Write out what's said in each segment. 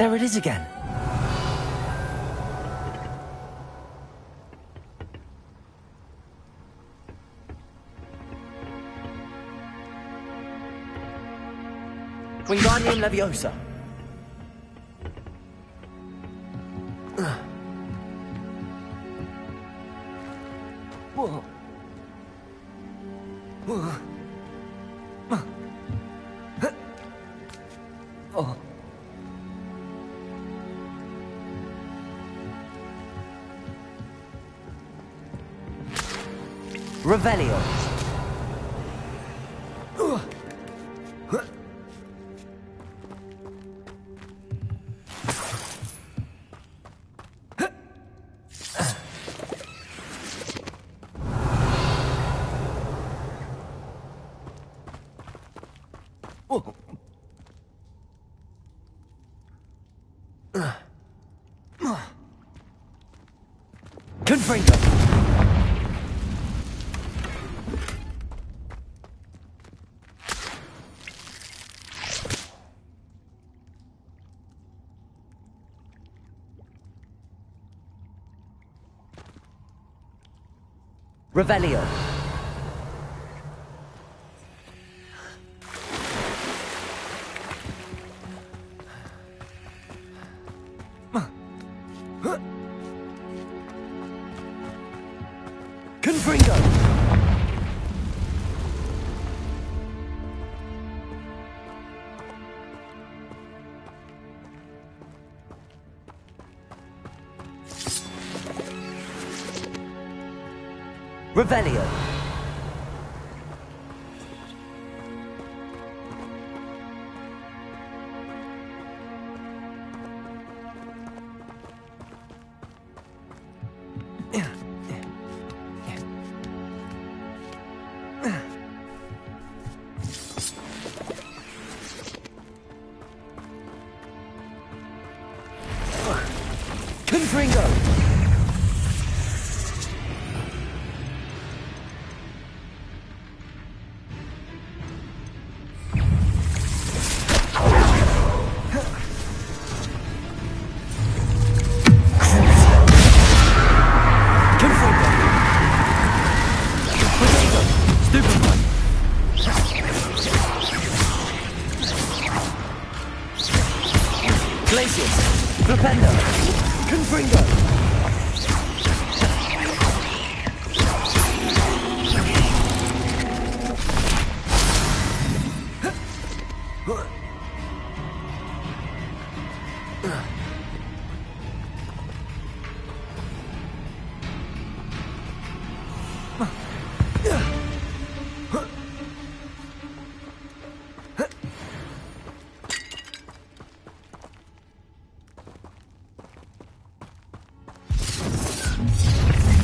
There it is again. Wingardium Leviosa. Whoa. Whoa. Oh. Revelio. Confringo. Revelio. Confringo. Revelio. Confringo. Glacius. Flipendo. Confringo.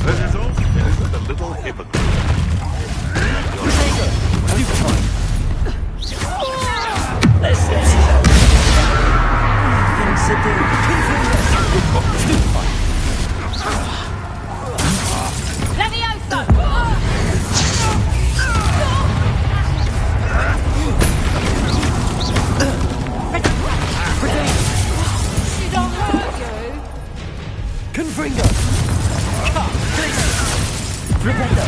The result is the little hypocrite. Confringo. Rependo.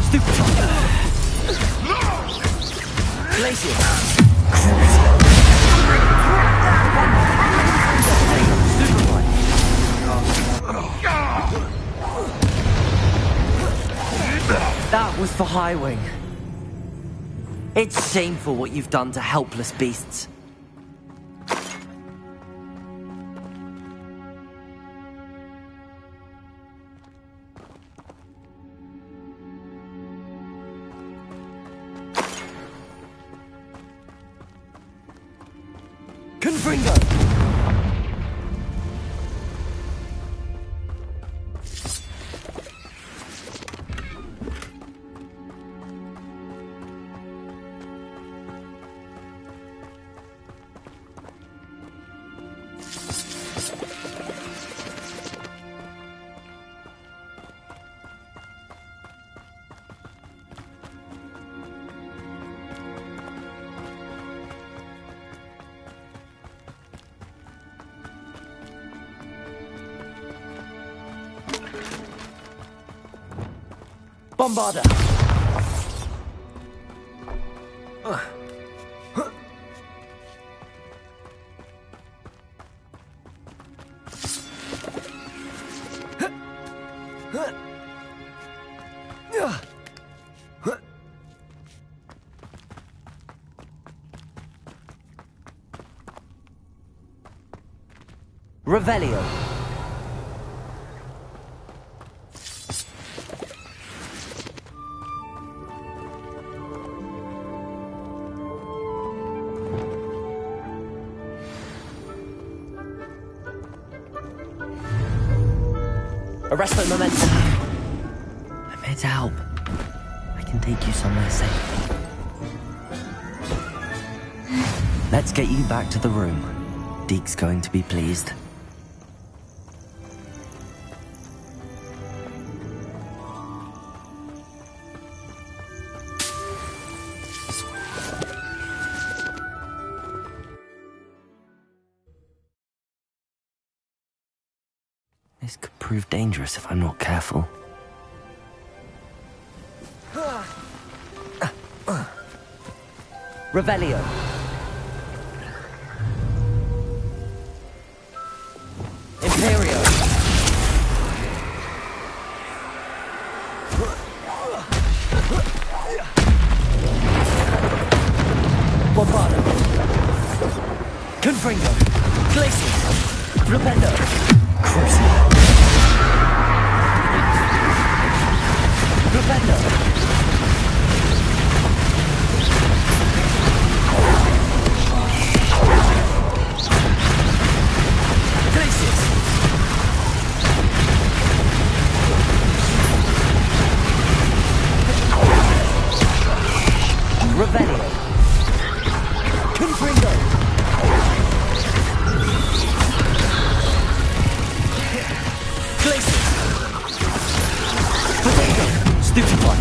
Stupefy. Glacius. That was for Highwing. It's shameful what you've done to helpless beasts. Confringo! Bombarda! Revelio. Arresto momentum. I'm here to help. I can take you somewhere safe. Let's get you back to the room. Deke's going to be pleased. This could prove dangerous if I'm not careful. Revelio. Imperio. Bombardo. Confringo. Glacius. Flipendo. Crucible. Flipendo. Revelio. Confringo. Glacius. Potato. Stupefy.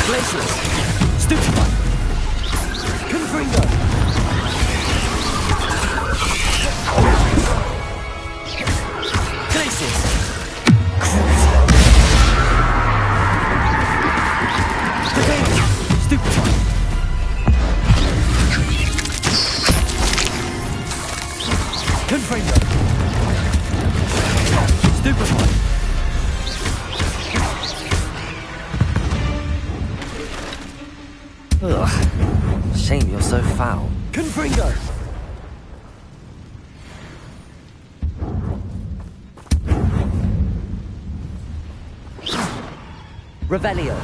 Glacius. Stupefy. Confringo. Glacius. Stupefy. Confringo. Stupefy. Ugh. Shame you're so foul. Confringo. Revelio.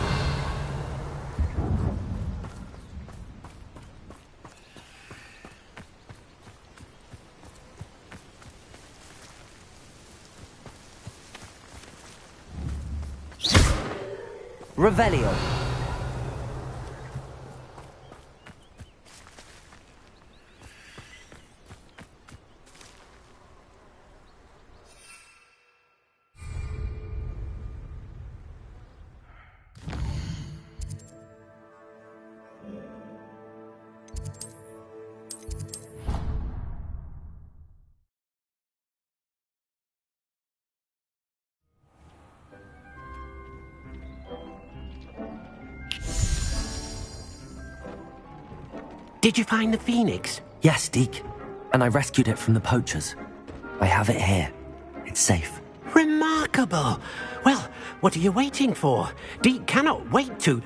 Revelio. Did you find the Phoenix? Yes, Deke. And I rescued it from the poachers. I have it here. It's safe. Remarkable. Well, what are you waiting for? Deke cannot wait to...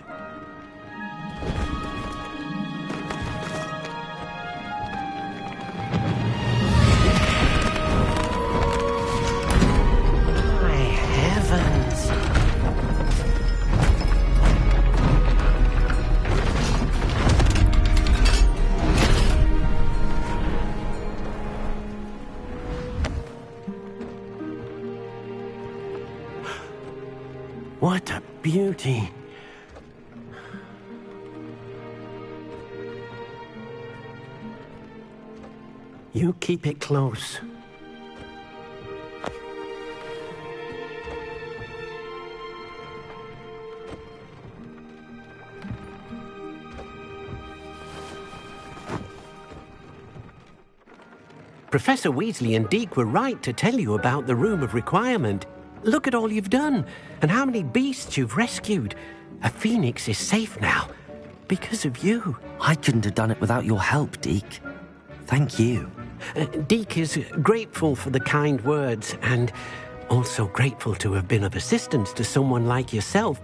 My heavens. What a beauty. You keep it close. Professor Weasley and Deke were right to tell you about the Room of Requirement. Look at all you've done, and how many beasts you've rescued. A phoenix is safe now, because of you. I couldn't have done it without your help, Deke. Thank you. Deke is grateful for the kind words, and also grateful to have been of assistance to someone like yourself.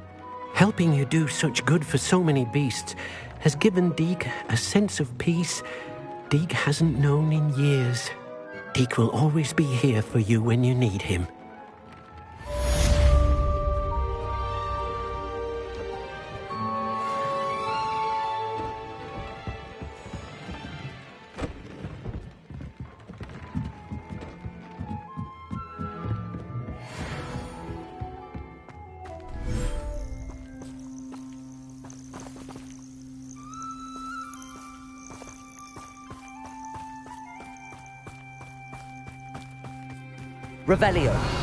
Helping you do such good for so many beasts has given Deke a sense of peace Deke hasn't known in years. Deke will always be here for you when you need him. Revelio.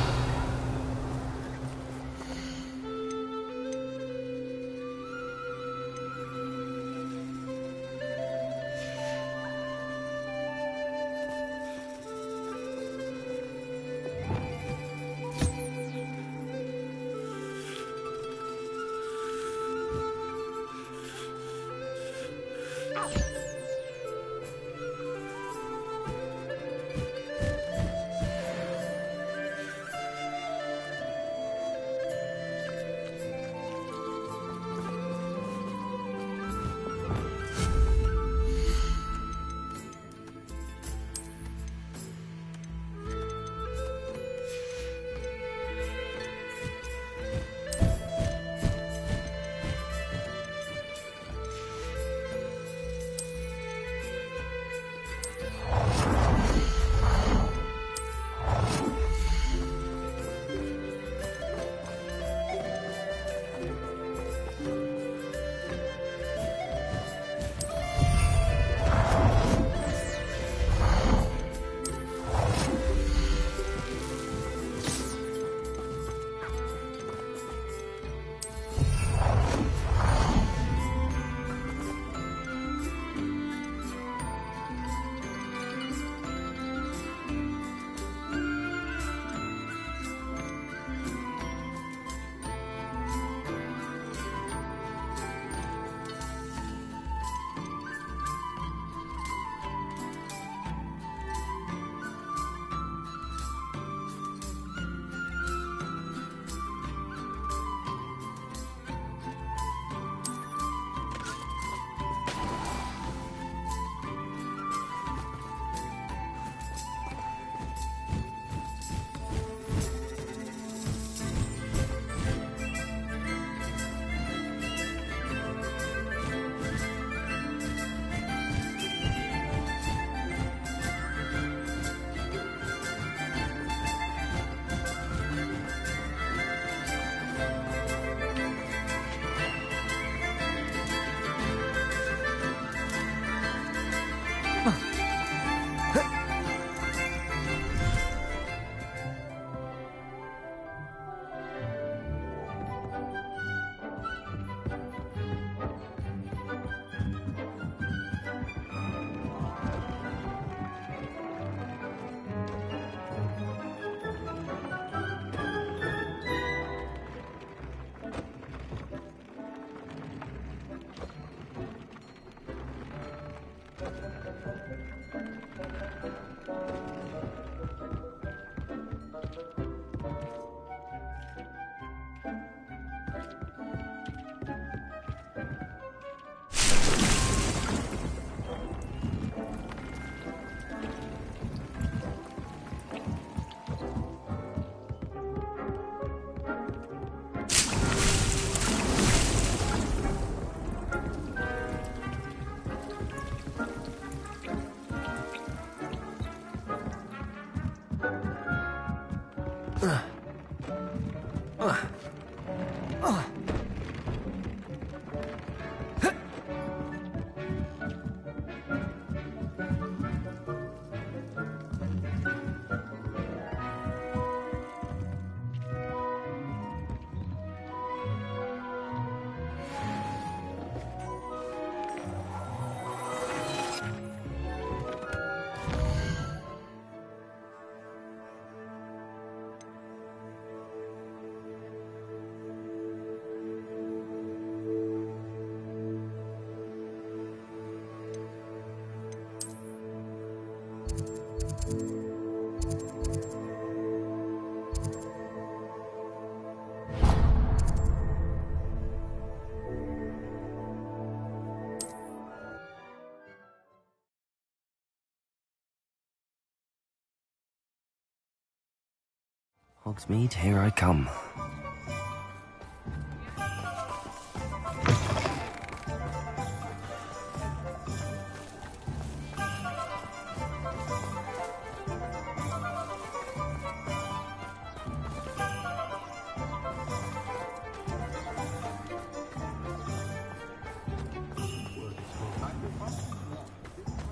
Hogsmeade, here I come.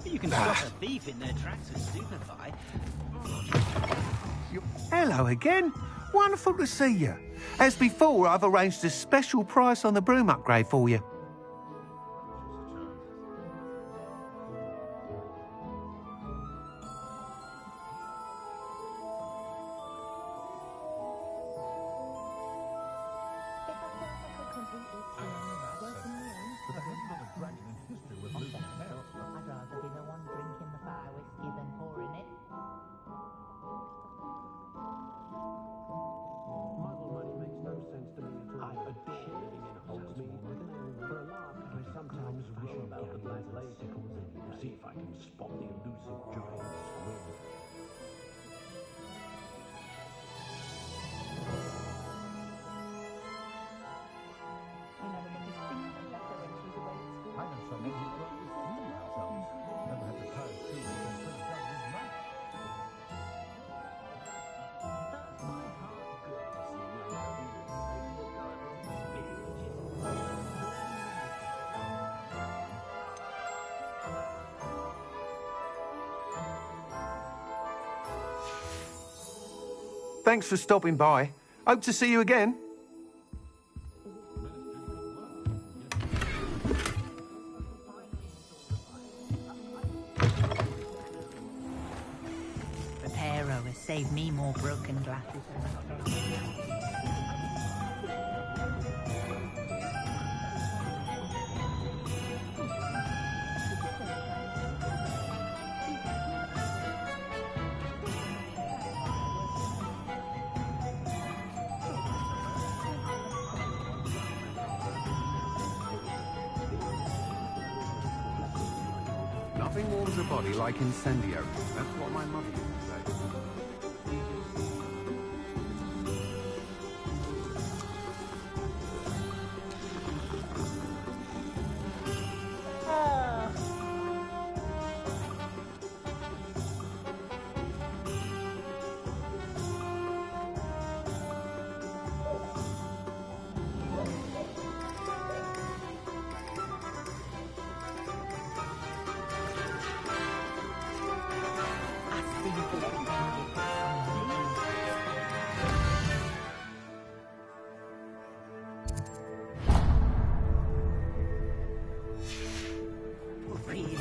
You can stop a thief in their tracks with Superfy. Hello again. Wonderful to see you. As before, I've arranged a special price on the broom upgrade for you. I'd rather be the one drinking the fire whiskey than pouring it. Muggle money makes no sense to me at all. I adore living in Hogsmeade. For a lark, I sometimes wish about the black lasicles and see if I can spot the elusive giant swim. I never got a single letter when she was away at school. I know someone who wrote this through ourselves. Never had the courage to until Philip does his match. Does my heart good to see young readers taking a go at speeches? Thanks for stopping by. Hope to see you again. Reparo has saved me more broken glasses than I can. Nothing warms a body like incendiary. That's what my mother used to say. Really?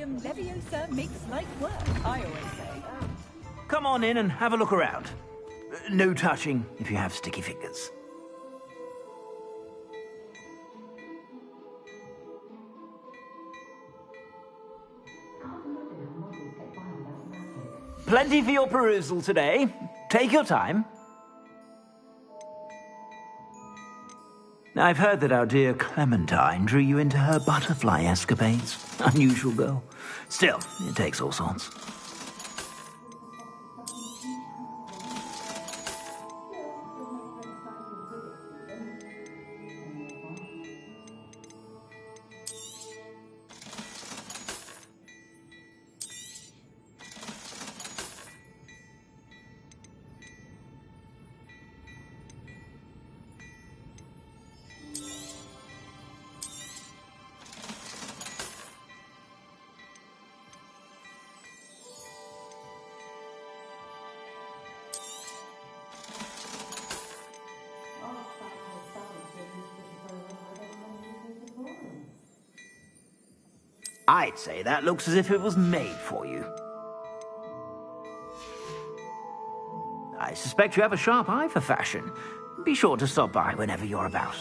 Wingardium Leviosa makes light work, I always say. Come on in and have a look around. No touching if you have sticky fingers. Plenty for your perusal today. Take your time. I've heard that our dear Clementine drew you into her butterfly escapades. Unusual girl. Still, it takes all sorts. I'd say that looks as if it was made for you. I suspect you have a sharp eye for fashion. Be sure to stop by whenever you're about.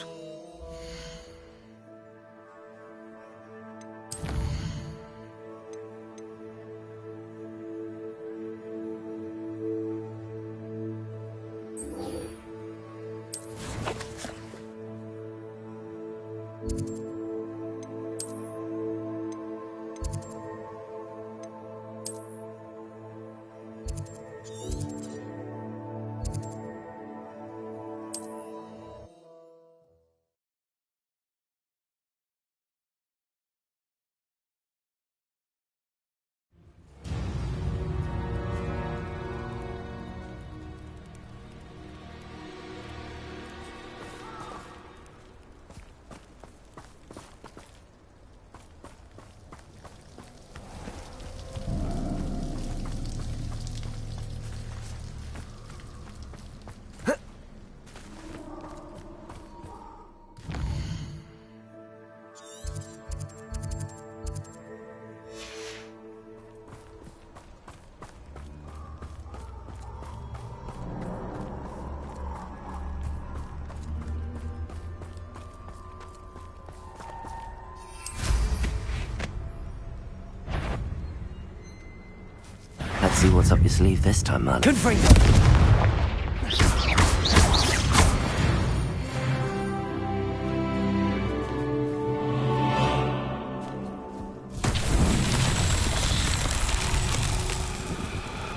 Let's see what's up your sleeve this time, Merlin. Confringo!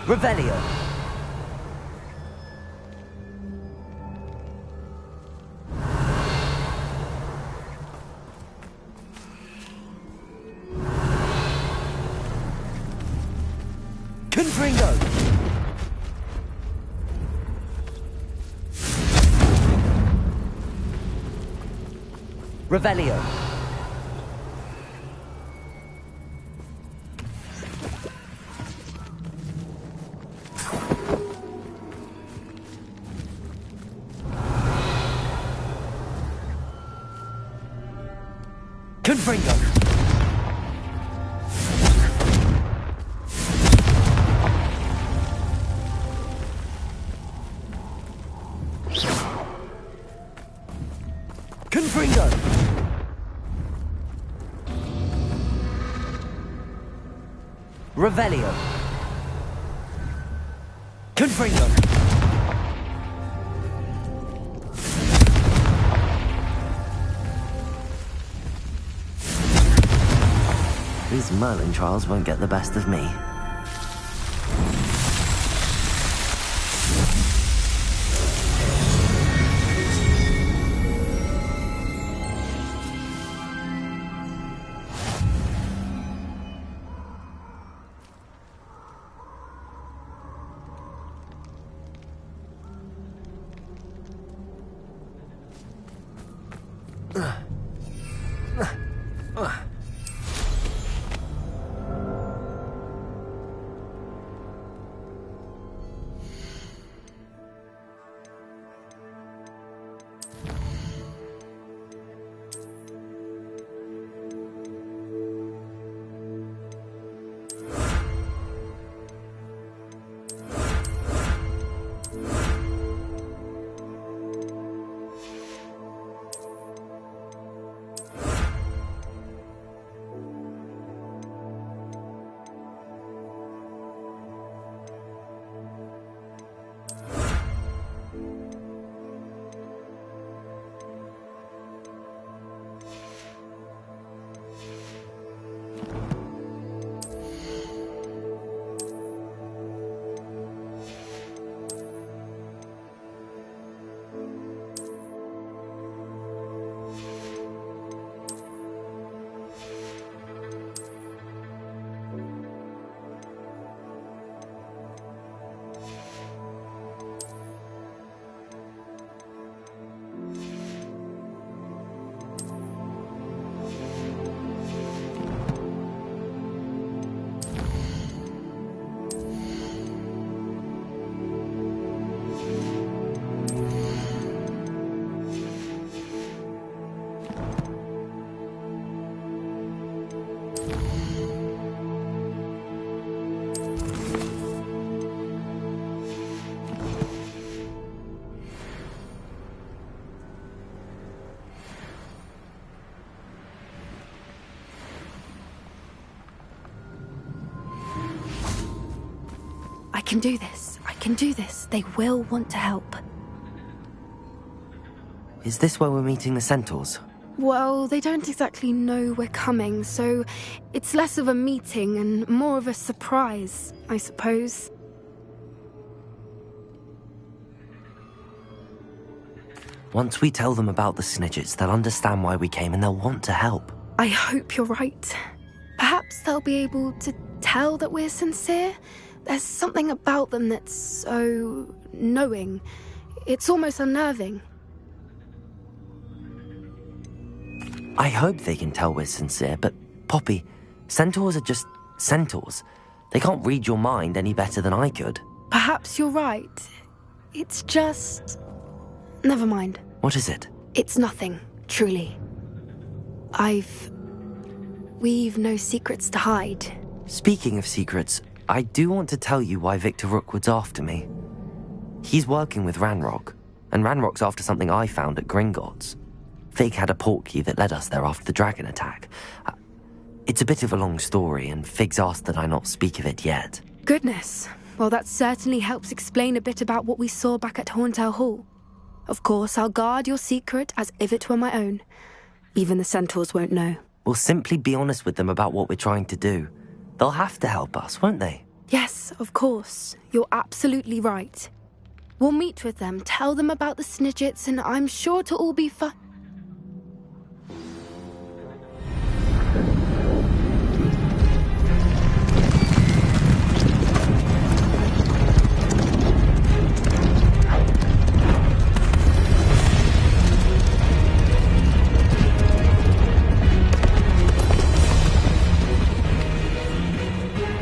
Revelio. Confringo! Revelio. Confringo! Confringo! Revelio. Confringo! These Merlin trials won't get the best of me. can do this. I can do this. They will want to help. Is this where we're meeting the centaurs? Well, they don't exactly know we're coming, so it's less of a meeting and more of a surprise, I suppose. Once we tell them about the Snidgets, they'll understand why we came and they'll want to help. I hope you're right. Perhaps they'll be able to tell that we're sincere. There's something about them that's so knowing. It's almost unnerving. I hope they can tell we're sincere, but Poppy, centaurs are just centaurs. They can't read your mind any better than I could. Perhaps you're right. It's just... Never mind. What is it? It's nothing, truly. We've no secrets to hide. Speaking of secrets, I do want to tell you why Victor Rookwood's after me. He's working with Ranrock, and Ranrock's after something I found at Gringotts. Fig had a portkey that led us there after the dragon attack. It's a bit of a long story, and Fig's asked that I not speak of it yet. Goodness. Well, that certainly helps explain a bit about what we saw back at Horntail Hall. Of course, I'll guard your secret as if it were my own. Even the centaurs won't know. We'll simply be honest with them about what we're trying to do. They'll have to help us, won't they? Yes, of course. You're absolutely right. We'll meet with them, tell them about the Snidgets, and I'm sure it'll all be fun.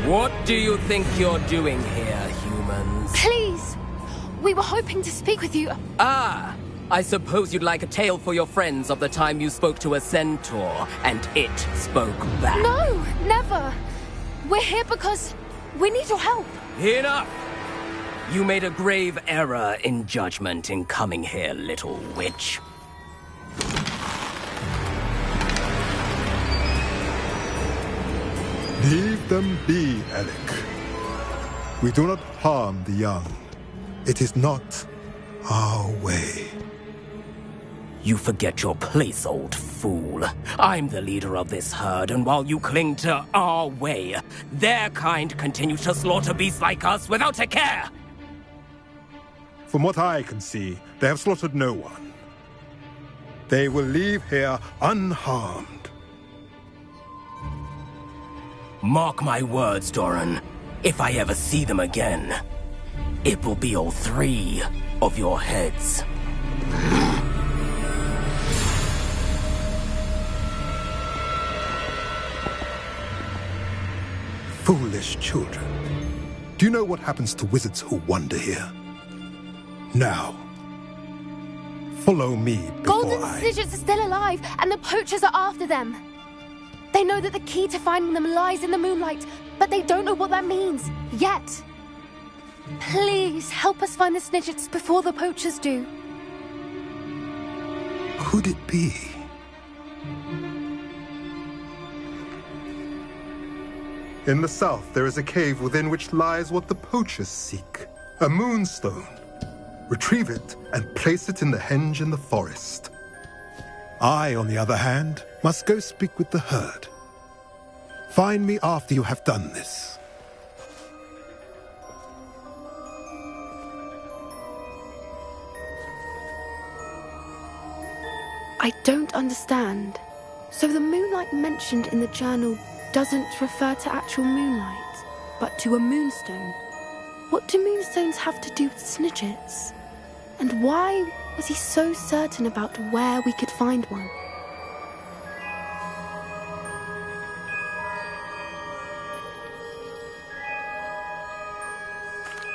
What do you think you're doing here, humans? Please! We were hoping to speak with you. Ah! I suppose you'd like a tale for your friends of the time you spoke to a centaur, and it spoke back. No! Never! We're here because we need your help. Enough! You made a grave error in judgment in coming here, little witch. Leave them be, Alec. We do not harm the young. It is not our way. You forget your place, old fool. I'm the leader of this herd, and while you cling to our way, their kind continue to slaughter beasts like us without a care! From what I can see, they have slaughtered no one. They will leave here unharmed. Mark my words, Doran. If I ever see them again, it will be all 3 of your heads. Foolish children. Do you know what happens to wizards who wander here? Now, follow me before Golden Snidgets are still alive, and the poachers are after them. They know that the key to finding them lies in the moonlight, but they don't know what that means, yet. Please, help us find the Snidgets before the poachers do. Could it be? In the south, there is a cave within which lies what the poachers seek. A moonstone. Retrieve it and place it in the henge in the forest. I, on the other hand, must go speak with the herd. Find me after you have done this. I don't understand. So the moonlight mentioned in the journal doesn't refer to actual moonlight, but to a moonstone. What do moonstones have to do with Snidgets? And why was he so certain about where we could find one?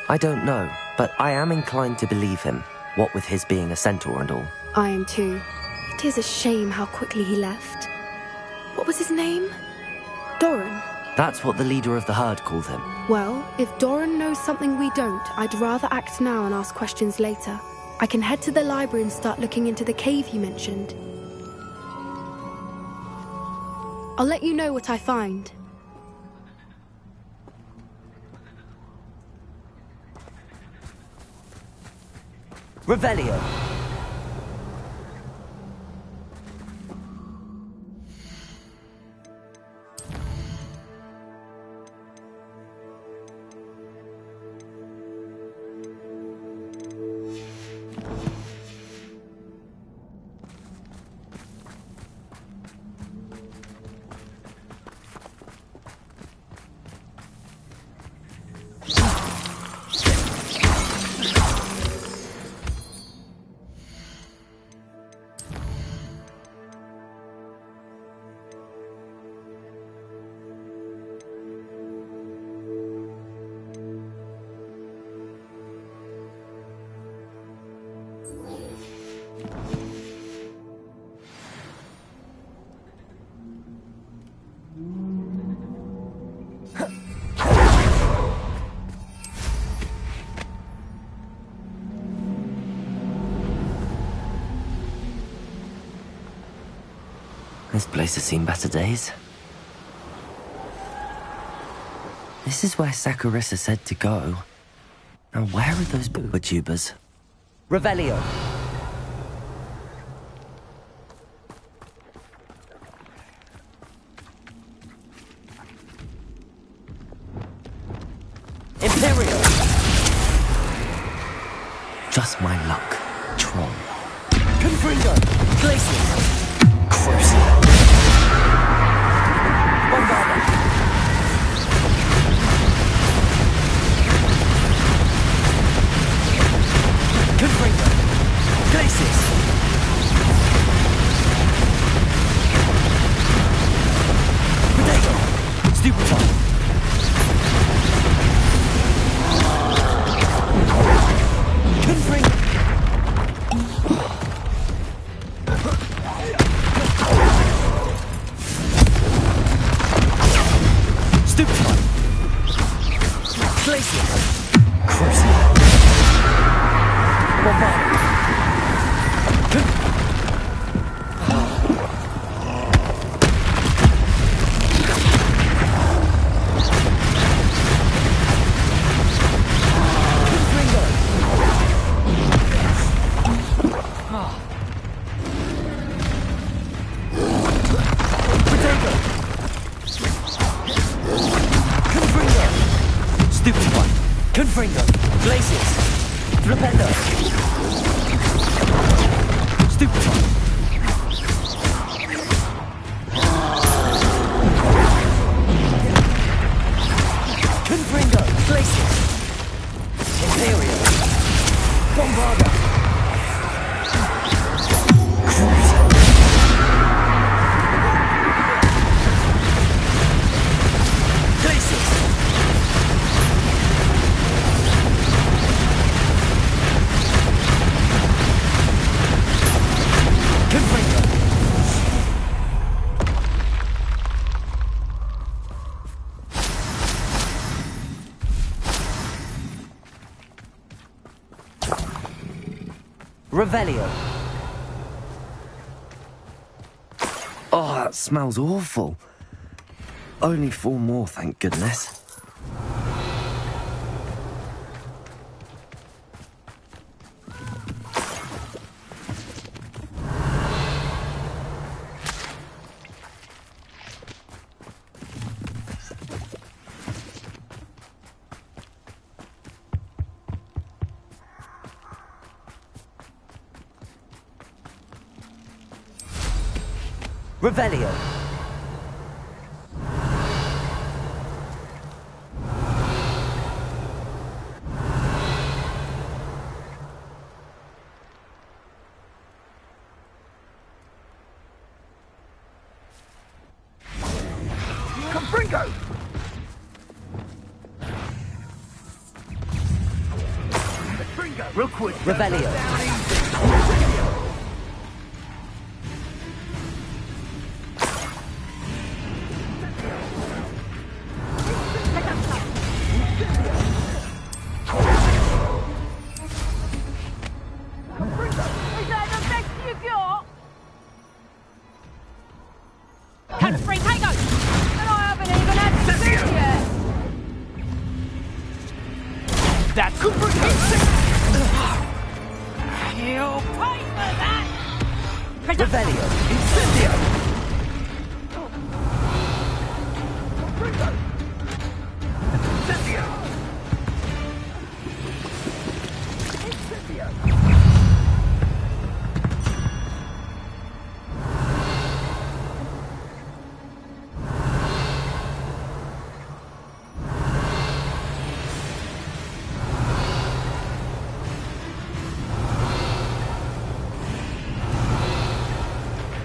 I don't know, but I am inclined to believe him, what with his being a centaur and all. I am too. It is a shame how quickly he left. What was his name? Doran. That's what the leader of the herd called him. Well, if Doran knows something we don't, I'd rather act now and ask questions later. I can head to the library and start looking into the cave you mentioned. I'll let you know what I find. Revelio. This place has seen better days. This is where Saccharissa said to go. Now where are those booba tubers? Revelio. Imperial. Just my luck, Tron. Confringo. Glacius. Crucible. Bombarda. Confringo. Glacius. Potato. Stupefy. Confringo. Confringo. Glacius. Flipendo. Stupefy. Confringo. Glacius. Imperial. Bombarda. Glacius. Revelio. Oh, that smells awful. Only 4 more, thank goodness. Revelio. Confringo! Rookwood. Revelio. Revelio! Incendio!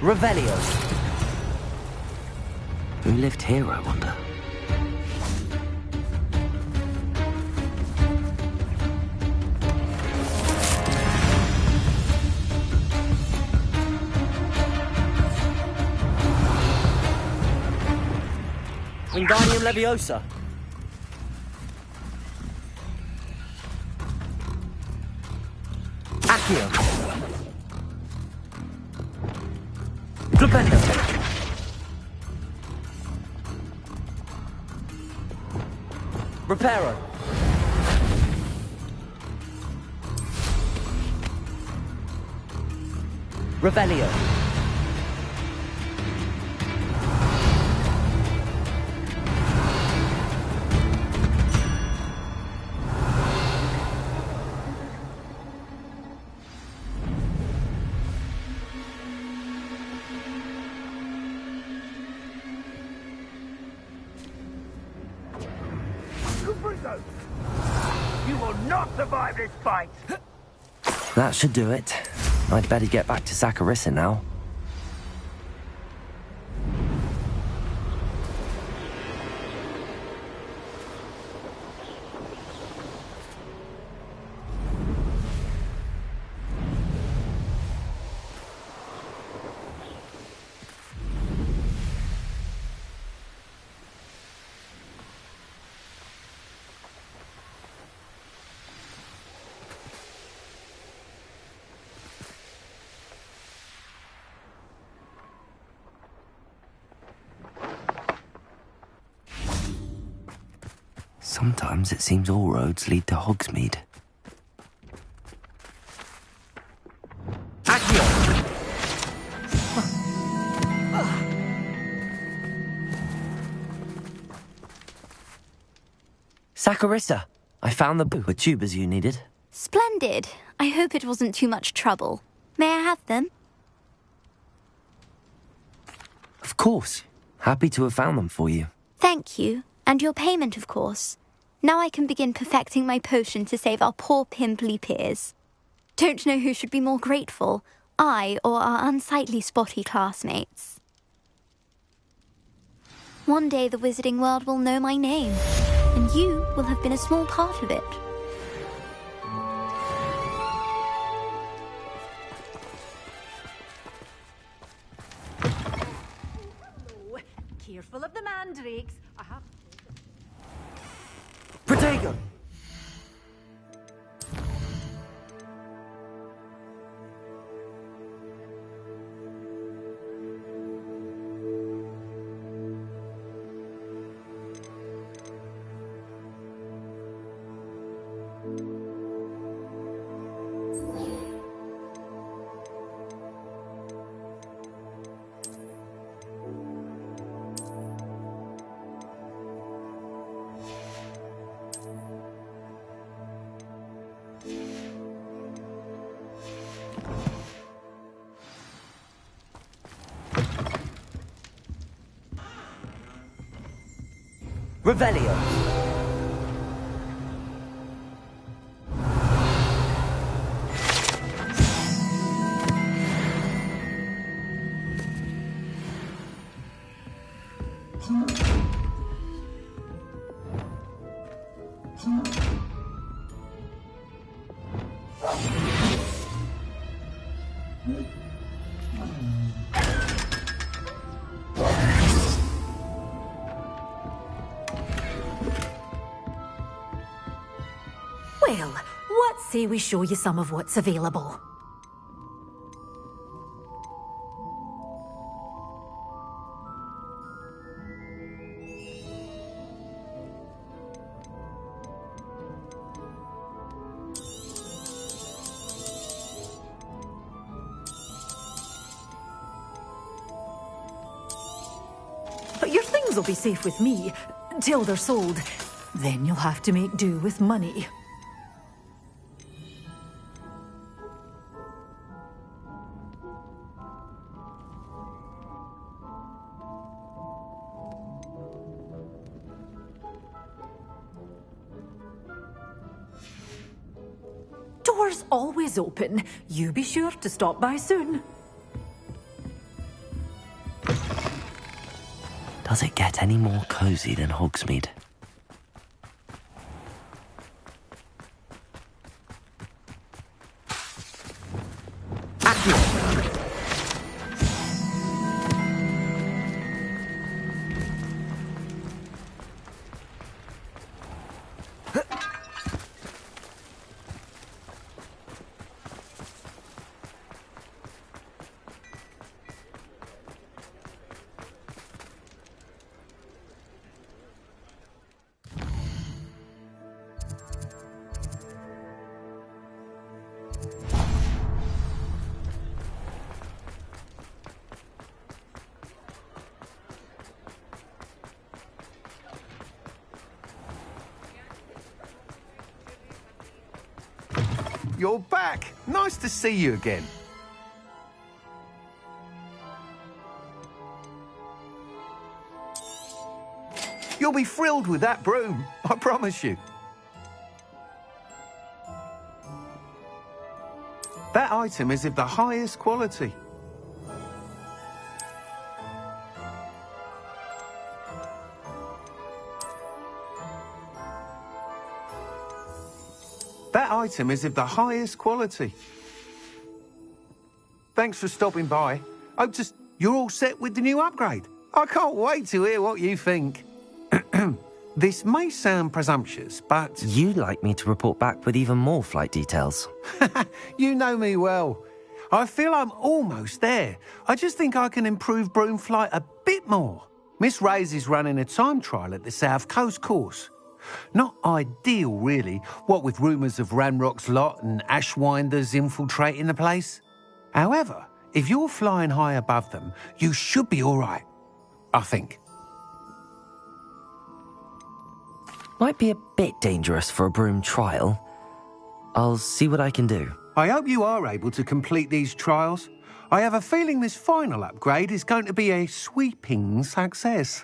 Revelio! Who lived here, I wonder? Wingardium Leviosa. Accio! Revelio! Reparo. Revelio! You will not survive this fight! That should do it. I'd better get back to Saccharissa now. Sometimes it seems all roads lead to Hogsmeade. Accio. Saccharissa! I found the tubers you needed. Splendid. I hope it wasn't too much trouble. May I have them? Of course. Happy to have found them for you. Thank you. And your payment, of course. Now I can begin perfecting my potion to save our poor pimply peers. Don't know who should be more grateful, I or our unsightly spotty classmates. One day the wizarding world will know my name, and you will have been a small part of it. Careful of the mandrakes. I have... Protego. Revelio! Well, what say we show you some of what's available? Your things will be safe with me, till they're sold. Then you'll have to make do with money. Doors always open. You be sure to stop by soon. Does it get any more cozy than Hogsmeade? You're back. Nice to see you again. You'll be thrilled with that broom, I promise you. That item is of the highest quality. That item is of the highest quality. Thanks for stopping by. You're all set with the new upgrade. I can't wait to hear what you think. This may sound presumptuous, but... You'd like me to report back with even more flight details. You know me well. I feel I'm almost there. I just think I can improve broom flight a bit more. Miss Reyes is running a time trial at the South Coast course. Not ideal, really, what with rumours of Ranrock's lot and Ashwinders infiltrating the place. However, if you're flying high above them, you should be all right, I think. Might be a bit dangerous for a broom trial. I'll see what I can do. I hope you are able to complete these trials. I have a feeling this final upgrade is going to be a sweeping success.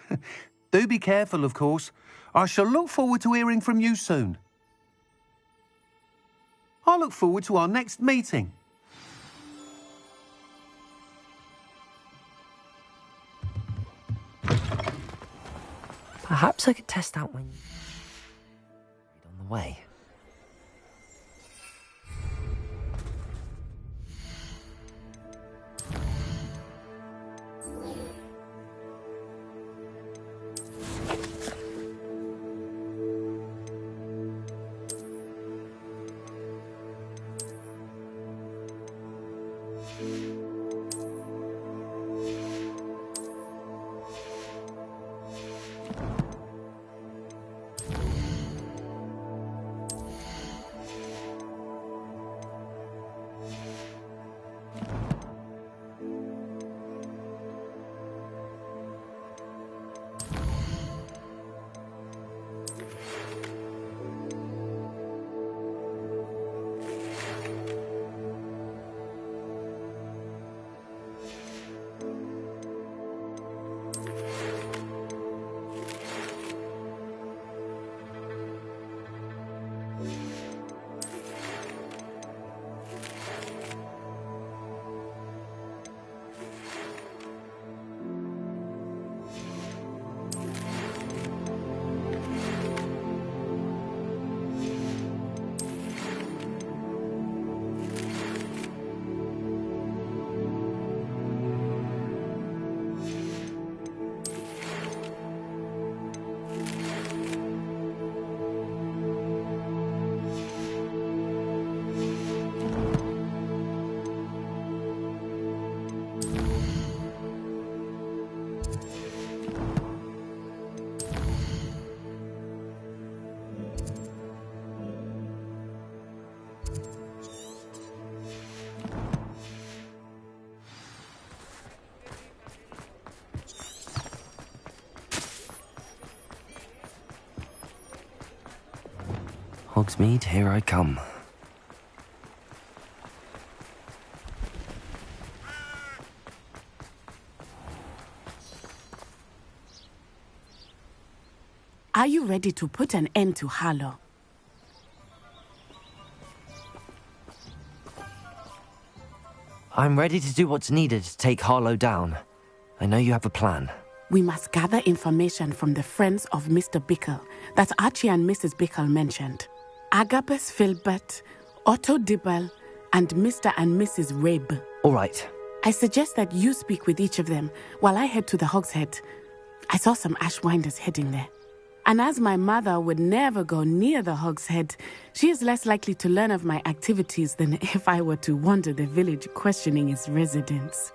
Do be careful, of course. I shall look forward to hearing from you soon. I look forward to our next meeting. Perhaps I could test out my... on the way. Hogsmeade, here I come. Are you ready to put an end to Harlow? I'm ready to do what's needed to take Harlow down. I know you have a plan. We must gather information from the friends of Mr. Bickle that Archie and Mrs. Bickle mentioned. Agabus Filbert, Otto Dibble, and Mr. and Mrs. Rabe. All right. I suggest that you speak with each of them while I head to the Hogshead. I saw some Ashwinders heading there. And as my mother would never go near the Hogshead, she is less likely to learn of my activities than if I were to wander the village questioning its residents.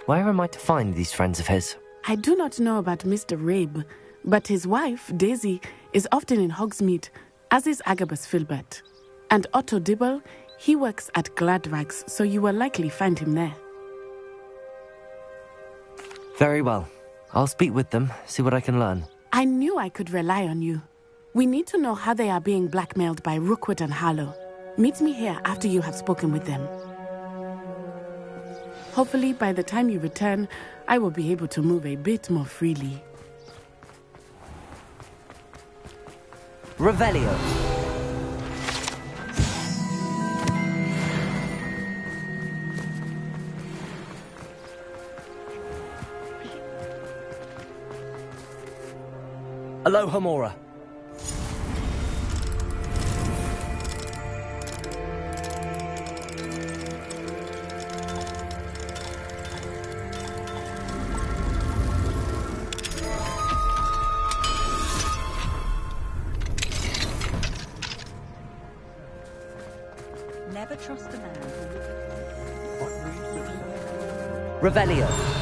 Where am I to find these friends of his? I do not know about Mr. Rabe, but his wife, Daisy, is often in Hogsmeade, as is Agabus Filbert. And Otto Dibble, he works at Gladrags, so you will likely find him there. Very well. I'll speak with them, see what I can learn. I knew I could rely on you. We need to know how they are being blackmailed by Rookwood and Harlow. Meet me here after you have spoken with them. Hopefully, by the time you return, I will be able to move a bit more freely. Revelio. Aloha Mora. Never trust a man who... Revelio.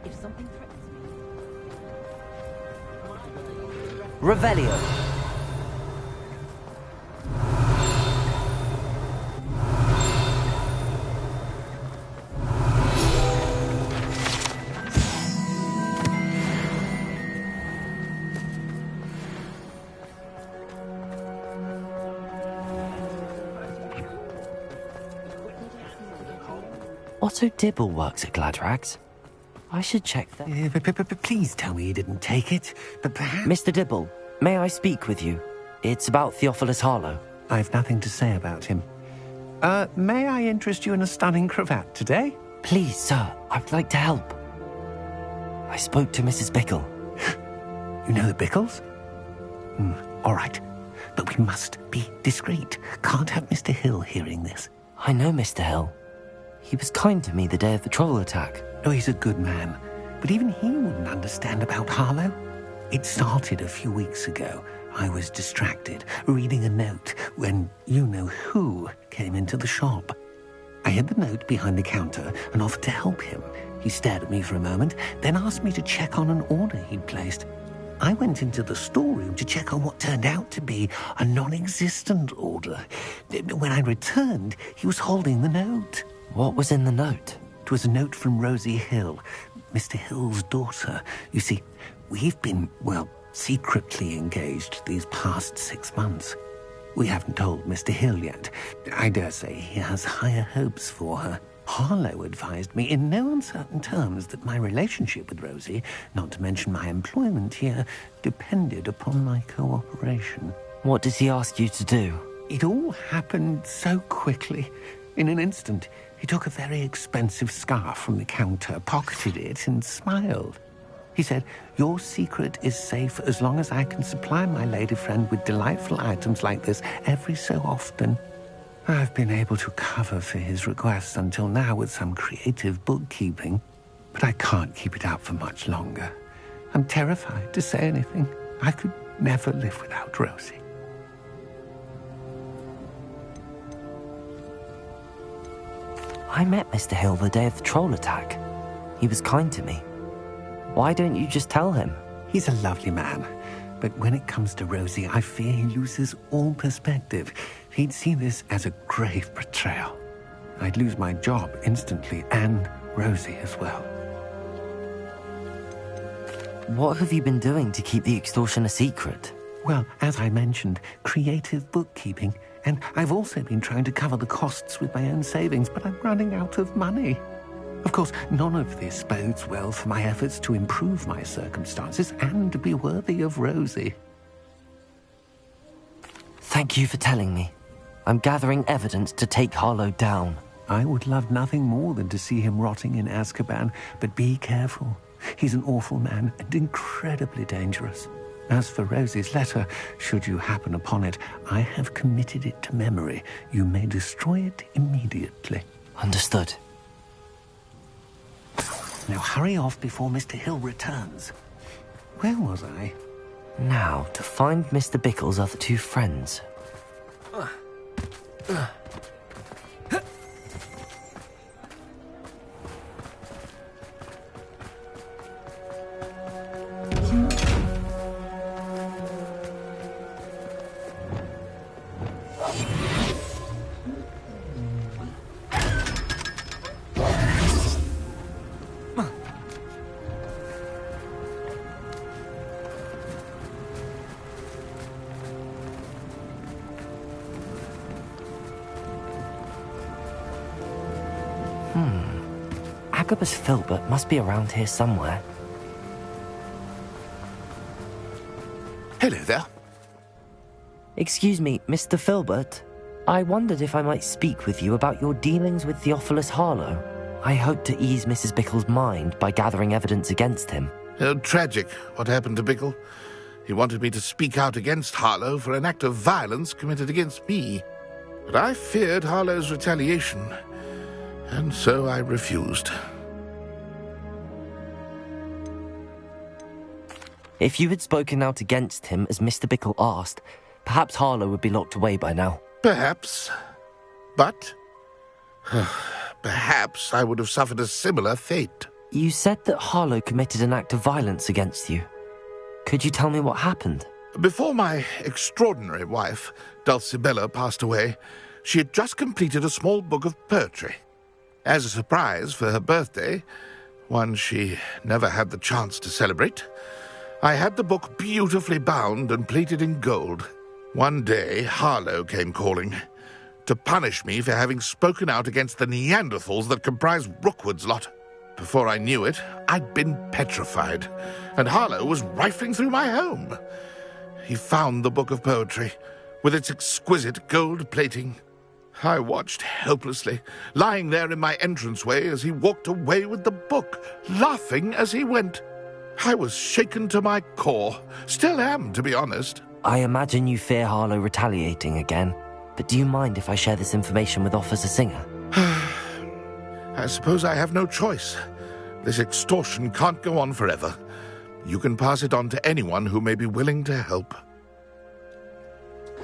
If something threatens me. Revelio. Otto Dibble works at Gladrags. I should check that. Please tell me you didn't take it. But perhaps... Mr. Dibble, may I speak with you? It's about Theophilus Harlow. I've nothing to say about him. May I interest you in a stunning cravat today? Please, sir, I'd like to help. I spoke to Mrs. Bickle. You know the Bickles? All right. But we must be discreet. Can't have Mr. Hill hearing this. I know Mr. Hill. He was kind to me the day of the troll attack. Oh, he's a good man. But even he wouldn't understand about Harlow. It started a few weeks ago. I was distracted, reading a note, when you-know-who came into the shop. I hid the note behind the counter and offered to help him. He stared at me for a moment, then asked me to check on an order he'd placed. I went into the storeroom to check on what turned out to be a non-existent order. When I returned, he was holding the note. What was in the note? It was a note from Rosie Hill, Mr. Hill's daughter. You see, we've been, secretly engaged these past 6 months. We haven't told Mr. Hill yet. I dare say he has higher hopes for her. Harlow advised me in no uncertain terms that my relationship with Rosie, not to mention my employment here, depended upon my cooperation. What does he ask you to do? It all happened so quickly. In an instant, he took a very expensive scarf from the counter, pocketed it, and smiled. He said, "Your secret is safe as long as I can supply my lady friend with delightful items like this every so often." I've been able to cover for his requests until now with some creative bookkeeping, but I can't keep it up for much longer. I'm terrified to say anything. I could never live without Rosie. I met Mr. Hill the day of the troll attack. He was kind to me. Why don't you just tell him? He's a lovely man, but when it comes to Rosie, I fear he loses all perspective. He'd see this as a grave betrayal. I'd lose my job instantly, and Rosie as well. What have you been doing to keep the extortion a secret? Well, as I mentioned, creative bookkeeping. And I've also been trying to cover the costs with my own savings, but I'm running out of money. Of course, none of this bodes well for my efforts to improve my circumstances and to be worthy of Rosie. Thank you for telling me. I'm gathering evidence to take Harlow down. I would love nothing more than to see him rotting in Azkaban, but be careful. He's an awful man and incredibly dangerous. As for Rosie's letter, should you happen upon it, I have committed it to memory. You may destroy it immediately. Understood. Now hurry off before Mr. Hill returns. Where was I? Now, to find Mr. Bickle's other two friends. Agabus Filbert must be around here somewhere. Hello there. Excuse me, Mr. Filbert. I wondered if I might speak with you about your dealings with Theophilus Harlow. I hope to ease Mrs. Bickle's mind by gathering evidence against him. Tragic, what happened to Bickle. He wanted me to speak out against Harlow for an act of violence committed against me. But I feared Harlow's retaliation, and so I refused. If you had spoken out against him as Mr. Bickle asked, perhaps Harlow would be locked away by now. Perhaps. But perhaps I would have suffered a similar fate. You said that Harlow committed an act of violence against you. Could you tell me what happened? Before my extraordinary wife, Dulcibella, passed away, she had just completed a small book of poetry. As a surprise for her birthday, one she never had the chance to celebrate, I had the book beautifully bound and plated in gold. One day, Harlow came calling to punish me for having spoken out against the Neanderthals that comprise Rookwood's lot. Before I knew it, I'd been petrified, and Harlow was rifling through my home. He found the book of poetry, with its exquisite gold plating. I watched helplessly, lying there in my entranceway as he walked away with the book, laughing as he went. I was shaken to my core. Still am, to be honest. I imagine you fear Harlow retaliating again, but do you mind if I share this information with Officer Singer? I suppose I have no choice. This extortion can't go on forever. You can pass it on to anyone who may be willing to help.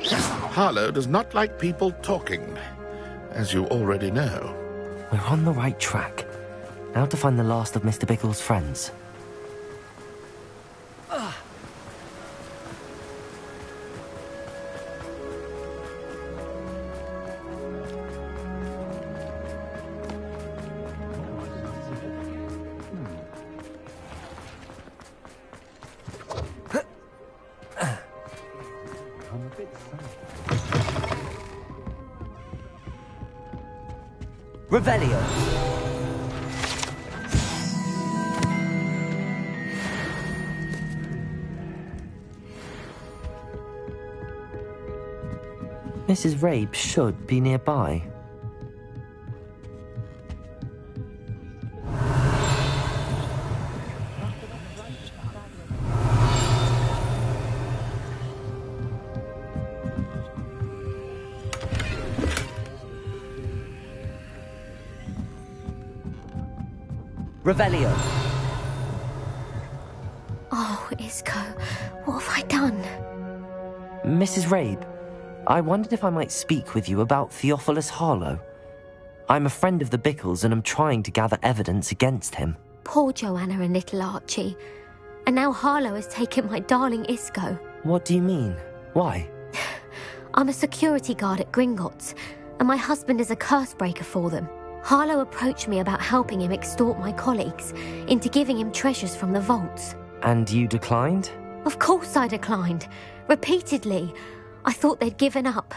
Harlow does not like people talking, as you already know. We're on the right track. Now to find the last of Mr. Bickle's friends. Revelio. Mrs. Rabe should be nearby. Revelio. Oh, Isco, what have I done? Mrs. Rabe, I wondered if I might speak with you about Theophilus Harlow. I'm a friend of the Bickles and am trying to gather evidence against him. Poor Joanna and little Archie. And now Harlow has taken my darling Isco. What do you mean? Why? I'm a security guard at Gringotts, and my husband is a curse breaker for them. Harlow approached me about helping him extort my colleagues into giving him treasures from the vaults. And you declined? Of course I declined. Repeatedly. I thought they'd given up,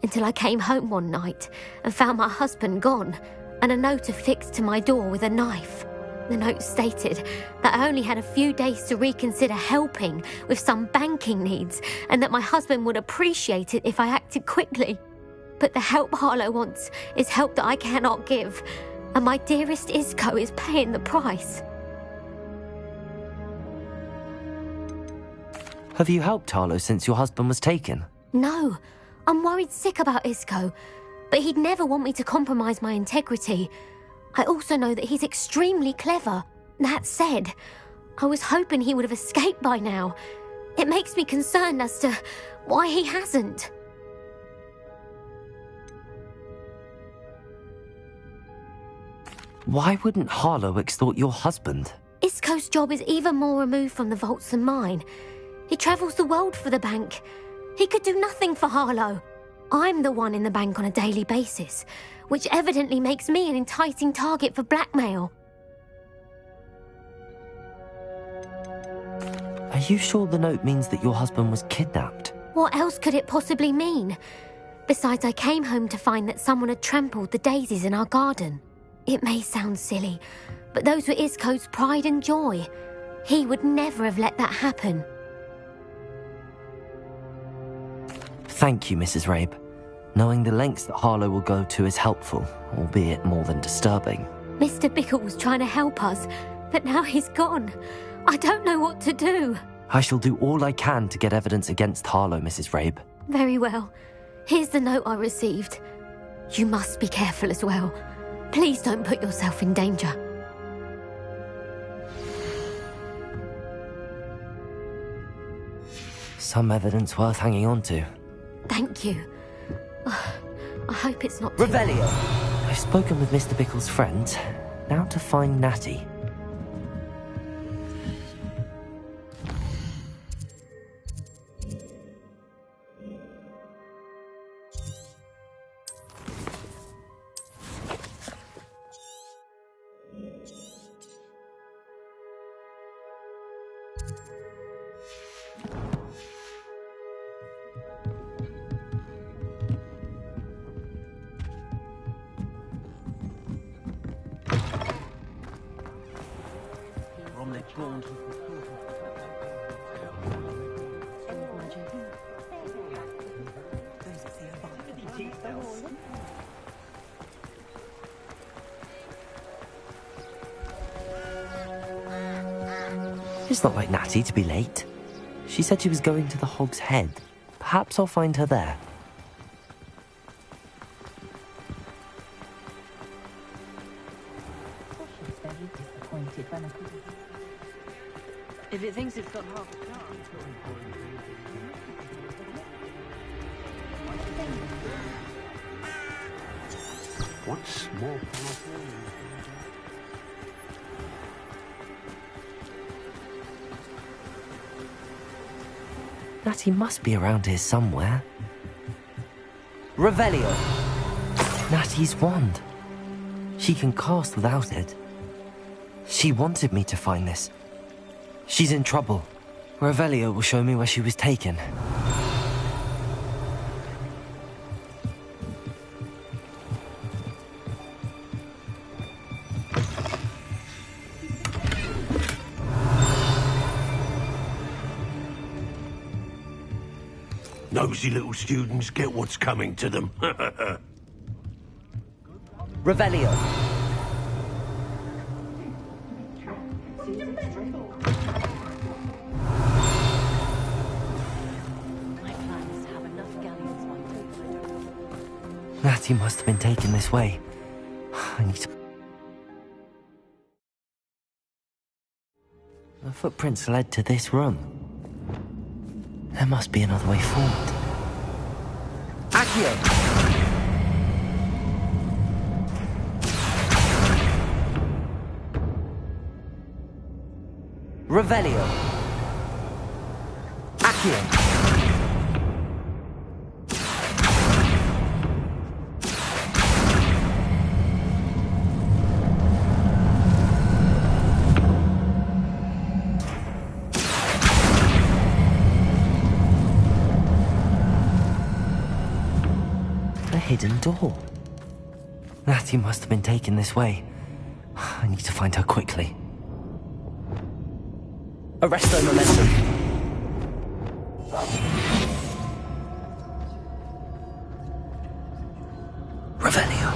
until I came home one night and found my husband gone, and a note affixed to my door with a knife. The note stated that I only had a few days to reconsider helping with some banking needs, and that my husband would appreciate it if I acted quickly. But the help Harlow wants is help that I cannot give, and my dearest Isco is paying the price. Have you helped Harlow since your husband was taken? No, I'm worried sick about Isco, but he'd never want me to compromise my integrity. I also know that he's extremely clever. That said, I was hoping he would have escaped by now. It makes me concerned as to why he hasn't. Why wouldn't Harlow extort your husband? Isco's job is even more removed from the vaults than mine. He travels the world for the bank. He could do nothing for Harlow. I'm the one in the bank on a daily basis, which evidently makes me an enticing target for blackmail. Are you sure the note means that your husband was kidnapped? What else could it possibly mean? Besides, I came home to find that someone had trampled the daisies in our garden. It may sound silly, but those were Isco's pride and joy. He would never have let that happen. Thank you, Mrs. Rabe. Knowing the lengths that Harlow will go to is helpful, albeit more than disturbing. Mr. Bickle was trying to help us, but now he's gone. I don't know what to do. I shall do all I can to get evidence against Harlow, Mrs. Rabe. Very well. Here's the note I received. You must be careful as well. Please don't put yourself in danger. Some evidence worth hanging on to. Thank you. I hope it's not... Revelio! I've spoken with Mr. Bickle's friends. Now to find Natty. It's not like Natty to be late. She said she was going to the Hog's Head. Perhaps I'll find her there. If it thinks it's got half a chance. What's more powerful? Natty must be around here somewhere. Revelio! Natty's wand. She can cast without it. She wanted me to find this. She's in trouble. Revelio will show me where she was taken. Nosy little students get what's coming to them. Revelio! Natty must have been taken this way. I need to... The footprints led to this room. There must be another way forward. Accio! Revelio! Accio! Hidden door. Natty must have been taken this way. I need to find her quickly. Arresto momentum. Revelio.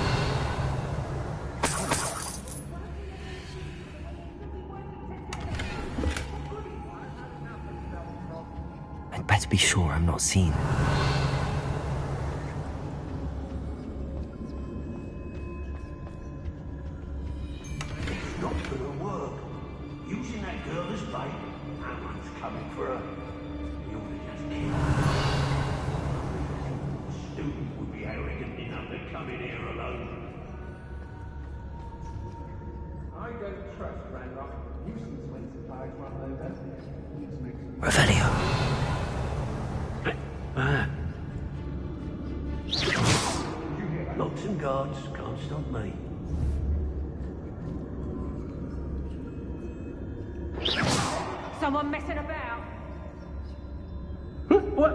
I'd better be sure I'm not seen. Revelio. Locks and guards can't stop me. Someone messing about? What?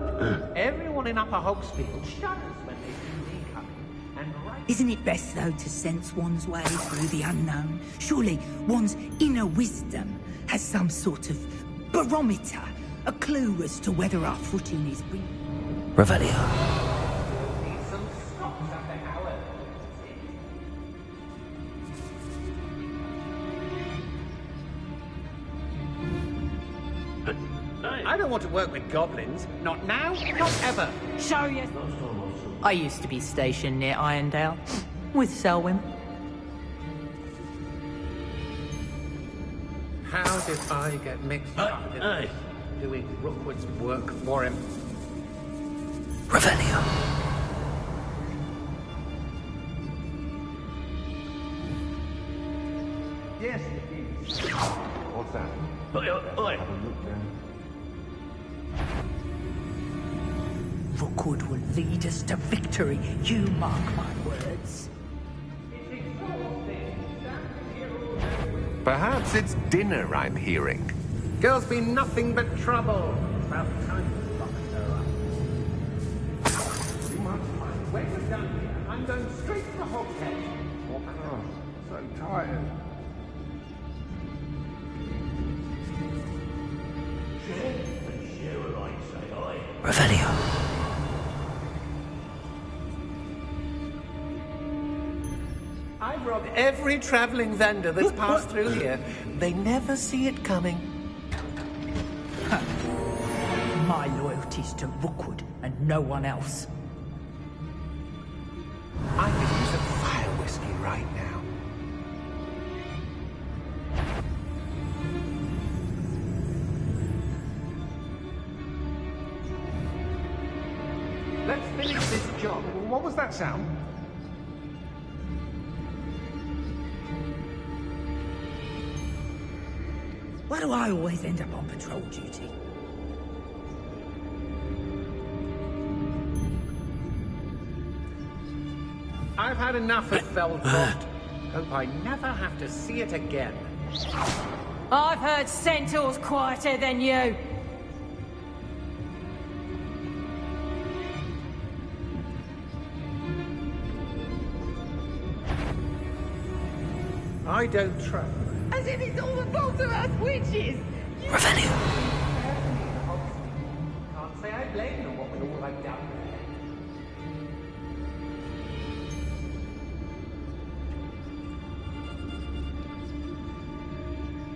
Everyone in Upper Hogsfield shudders when they see me coming and races Isn't it best, though, to sense one's way through the unknown? Surely one's inner wisdom has some sort of barometer, a clue as to whether our footing is... Revelio. I don't want to work with goblins. Not now, not ever. Show you. I used to be stationed near Irondale with Selwyn. How did I get mixed up in doing Rookwood's work for him? Revelio. Yes, it is. What's that? Oi. Rookwood will lead us to victory. You mark my words. Perhaps it's dinner I'm hearing. Girl's been nothing but trouble. About time to lock her up. You must find. When we're done here, I'm going straight to the Hogshead. So tired. Revelio. I've robbed every travelling vendor that's passed through here. They never see it coming. My loyalty's to Rookwood and no one else. I could use a fire whiskey right now. Let's finish this job. What was that sound? Why do I always end up on patrol duty? I've had enough of Feldcroft. Hope I never have to see it again. I've heard Centaur's quieter than you. I don't trust. As if it's all the fault of us witches! Revelio. Can't say I blame them what with all I've done.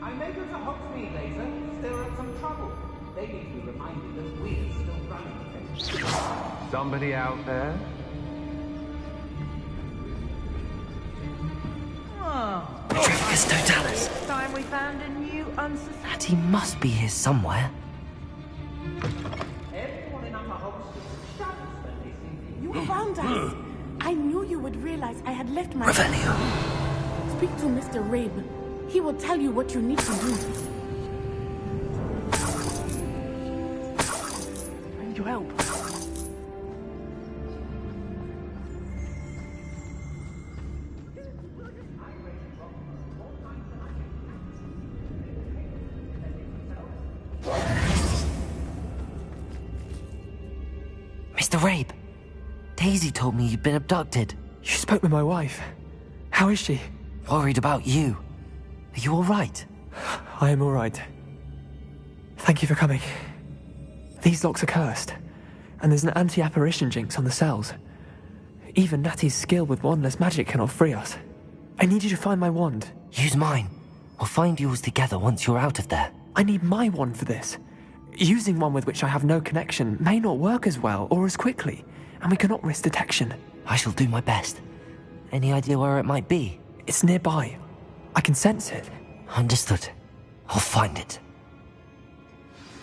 I may go to Hogsmeade later, stir up some trouble. They need to be reminded that we're still running things. Somebody out there? Petrificus totalis. Time we found a new unsuspecting... Natty must be here somewhere. Everyone in Upper Hogsmeade shudders when they see me. You found us. I knew you would realize I had left my... Revelio. Speak to Mr. Rabe. He will tell you what you need to do. I need your help. Mr. Rabe, Daisy told me you'd been abducted. You spoke with my wife. How is she? Worried about you. Are you all right? I am all right. Thank you for coming. These locks are cursed, and there's an anti-apparition jinx on the cells. Even Natty's skill with wandless magic cannot free us. I need you to find my wand. Use mine. We'll find yours together once you're out of there. I need my wand for this. Using one with which I have no connection may not work as well or as quickly, and we cannot risk detection. I shall do my best. Any idea where it might be? It's nearby. I can sense it. Understood. I'll find it.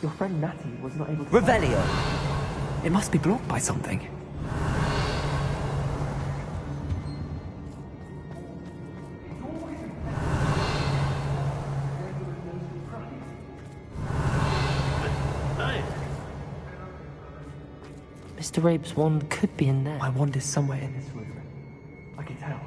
Your friend Natty was not able to... Revelio! It must be blocked by something. Mr. Rabe's wand could be in there. My wand is somewhere in this room. I can tell.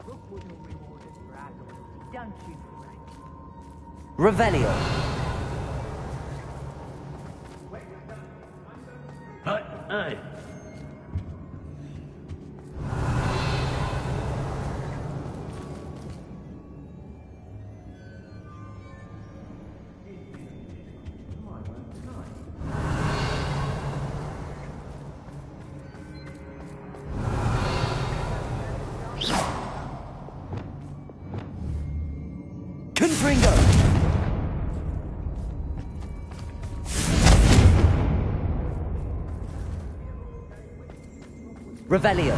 Rookwood will reward us for our loyalty, don't you, Frank? Revelio. Aye. Confringo. Revelio.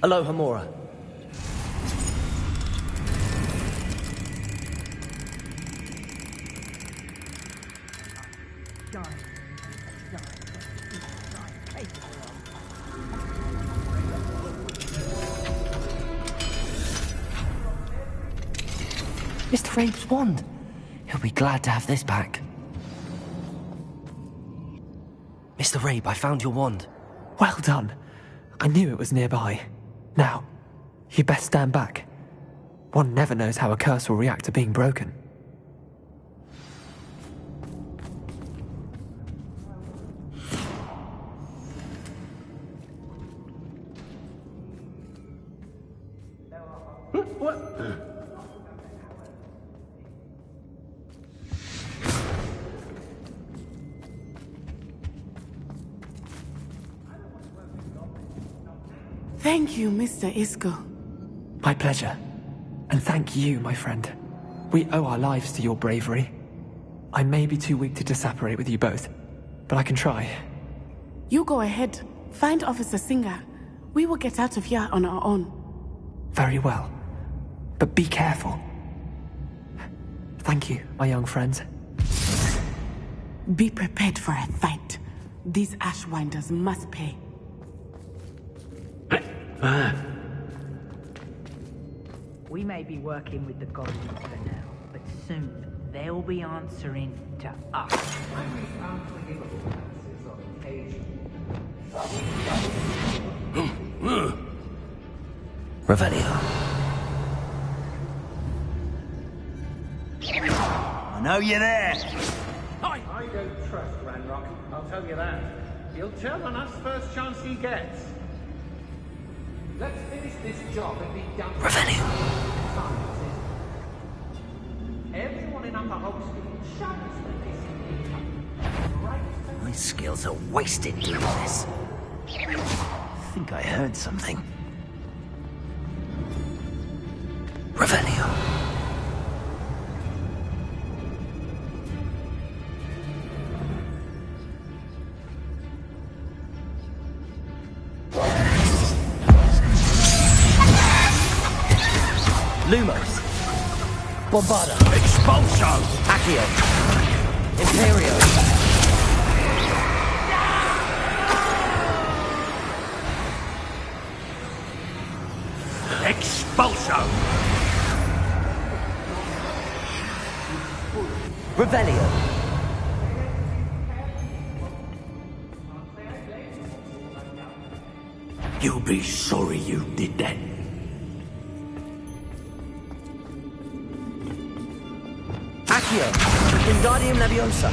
Alohomora. Mr. Rabe's wand. He'll be glad to have this back. Mr. Rabe, I found your wand. Well done. I knew it was nearby. Now, you best stand back. One never knows how a curse will react to being broken. Thank you, Mr. Isco. My pleasure. And thank you, my friend. We owe our lives to your bravery. I may be too weak to disapparate with you both, but I can try. You go ahead. Find Officer Singer. We will get out of here on our own. Very well. But be careful. Thank you, my young friends. Be prepared for a fight. These Ashwinders must pay. We may be working with the gods for now, but soon they'll be answering to us. Revelio. I know you're there. I don't trust Ranrock, I'll tell you that. He'll turn on us first chance he gets. Let's finish this job and be done. Revelio. Everyone in Upper Hogsfield shouts when they see me come. My skills are wasted doing this. I think I heard something. Revelio. Lumos. Bombarda. Expulso. Accio. Imperio. Expulso. Revelio. You'll be sorry you did that. Accio. Wingardium Leviosa.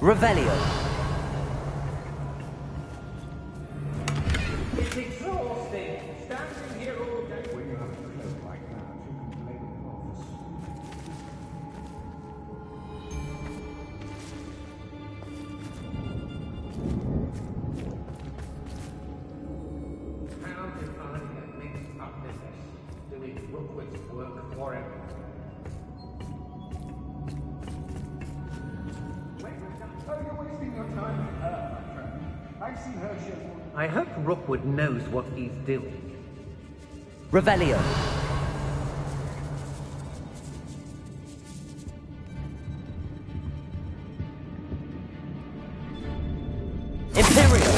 Revelio. It's exhausting. Standing here all day. When you have a cloak like that, you can blame the office. How did I get mixed up in this? Doing Rookwood's work for him? Oh, you're wasting your time with her, my friend. I've seen her show. I hope Rookwood knows what he's doing. Revelio. Imperio.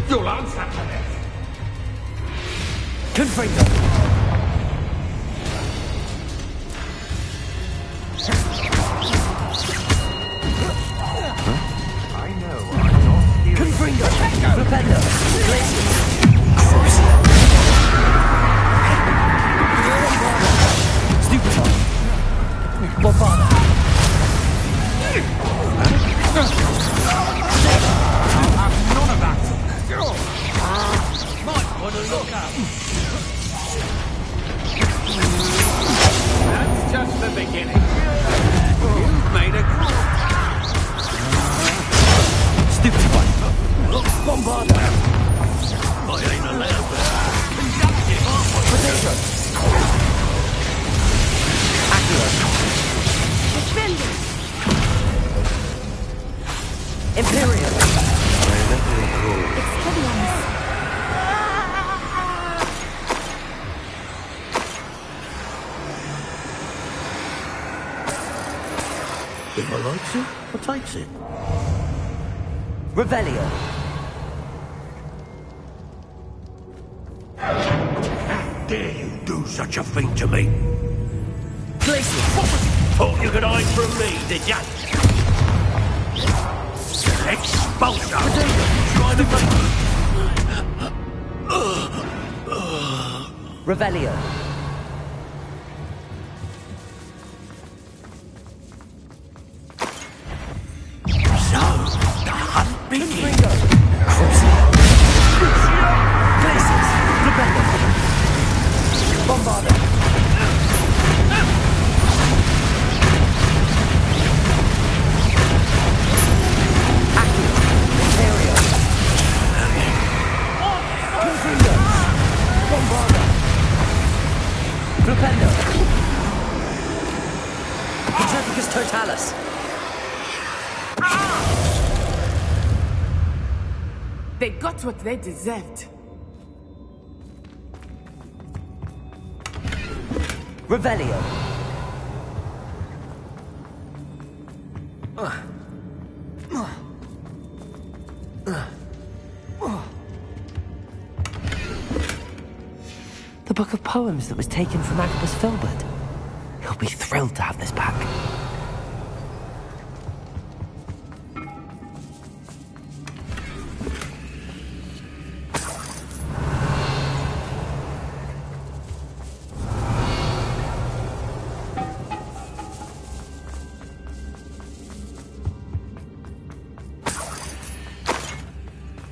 You'll answer to this. Confringo! I know I'm not here. Confringo! Flipendo! Glacius! Stupefy! Bombada! I'll have none of that. Might want to look up. That's just the beginning. You've made a Stupefy! Bombada! I ain't allowed to. Conductive, aren't I? Potato! Accio! Defender! Imperial! It's heavy on us. If I likes it, I takes it. Revelio! How dare you do such a thing to me? Glacius! Thought you could hide from me, did ya? Expulsion! Try to make... Revelio! So, the hunt begins. Glacius! Flipendo! Bombada! Accio! Imperio! Confringo! Bombada! Flipendo! Petrificus Totalis! They got what they deserved. Revelio! The book of poems that was taken from Agabus Filbert. He'll be thrilled to have this back.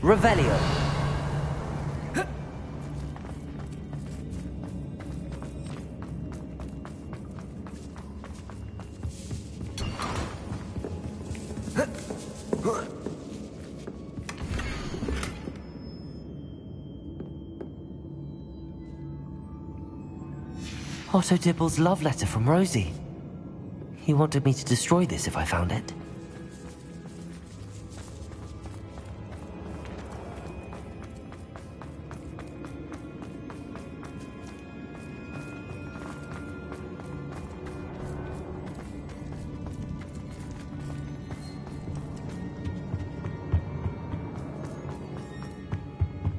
Revelio! Otto Dibble's love letter from Rosie. He wanted me to destroy this if I found it.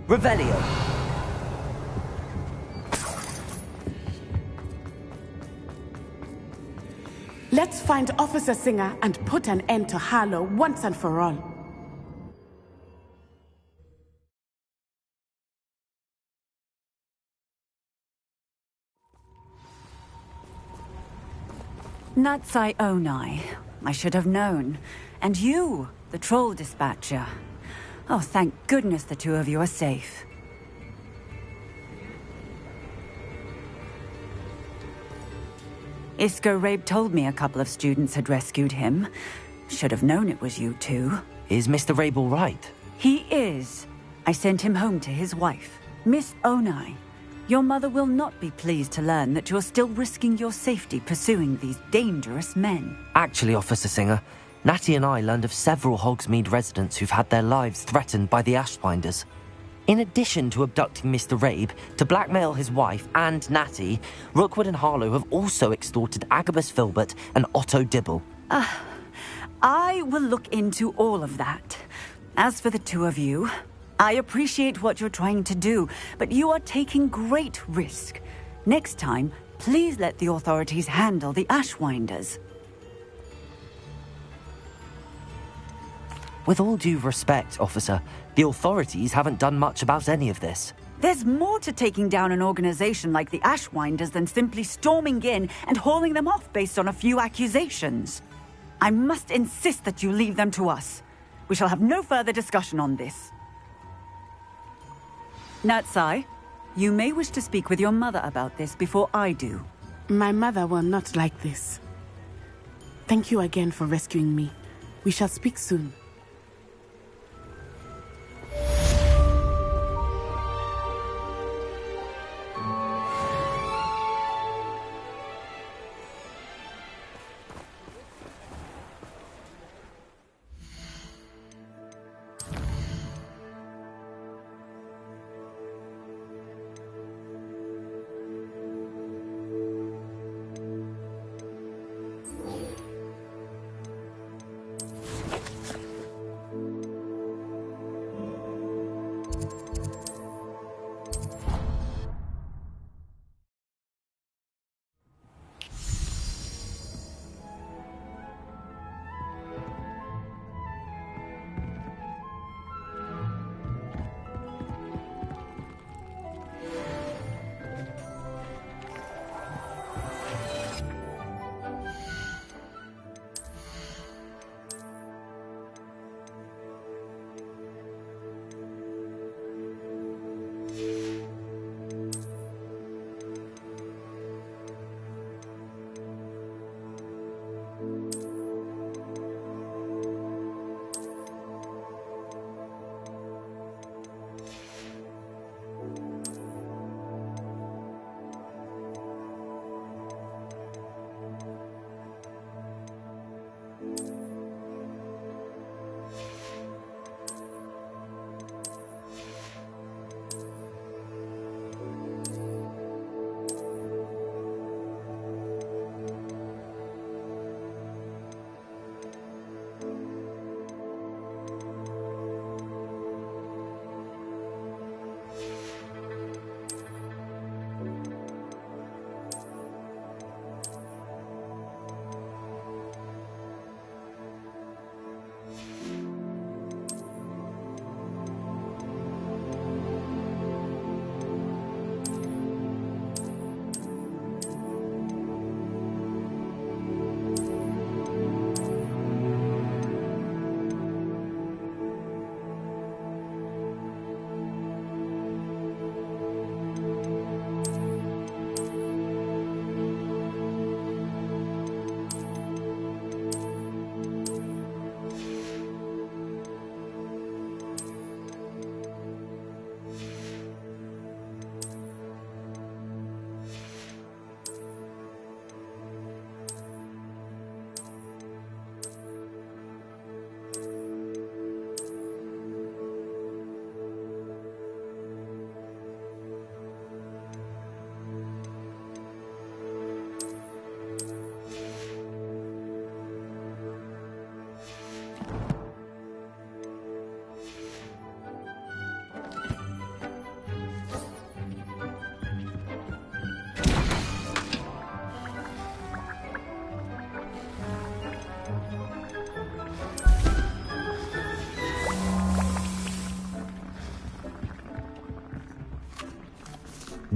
Revelio! Let's find Officer Singer and put an end to Harlow once and for all. Natsai Onai. I should have known. And you, the troll dispatcher. Oh, thank goodness the two of you are safe. Isco Rabe told me a couple of students had rescued him. Should have known it was you two. Is Mr. Rabe all right? He is. I sent him home to his wife, Miss Onai. Your mother will not be pleased to learn that you're still risking your safety pursuing these dangerous men. Actually, Officer Singer, Natty and I learned of several Hogsmeade residents who've had their lives threatened by the Ashbinders. In addition to abducting Mr. Rabe to blackmail his wife and Natty, Rookwood and Harlow have also extorted Agabus Filbert and Otto Dibble. I will look into all of that. As for the two of you, I appreciate what you're trying to do, but you are taking great risk. Next time, please let the authorities handle the Ashwinders. With all due respect, officer, the authorities haven't done much about any of this. There's more to taking down an organization like the Ashwinders than simply storming in and hauling them off based on a few accusations. I must insist that you leave them to us. We shall have no further discussion on this. Natsai, you may wish to speak with your mother about this before I do. My mother will not like this. Thank you again for rescuing me. We shall speak soon.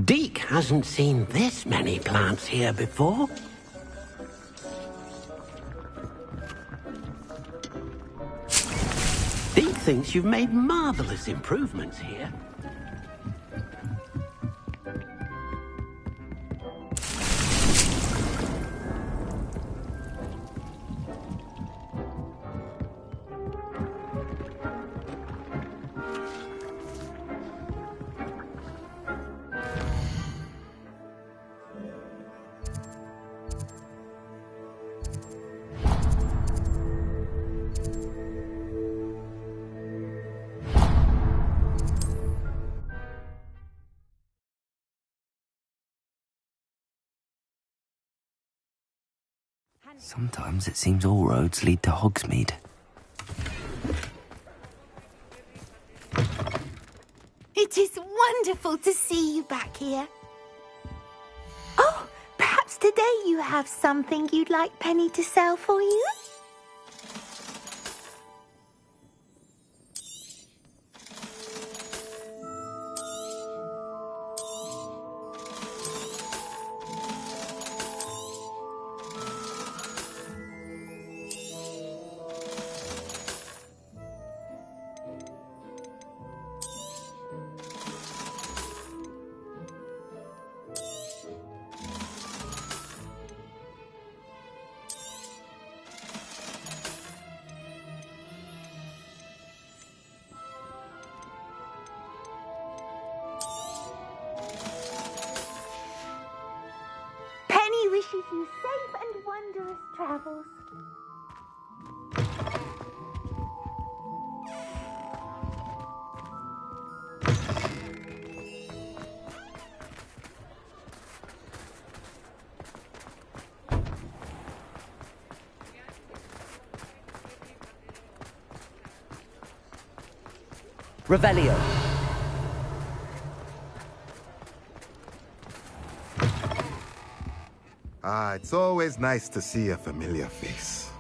Deke hasn't seen this many plants here before. Deke thinks you've made marvelous improvements here. Sometimes it seems all roads lead to Hogsmeade. It is wonderful to see you back here. Oh, perhaps today you have something you'd like Penny to sell for you? Wishes you safe and wondrous travels. Revelio. Ah, it's always nice to see a familiar face.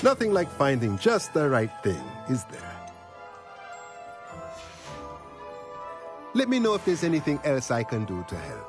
Nothing like finding just the right thing, is there? Let me know if there's anything else I can do to help.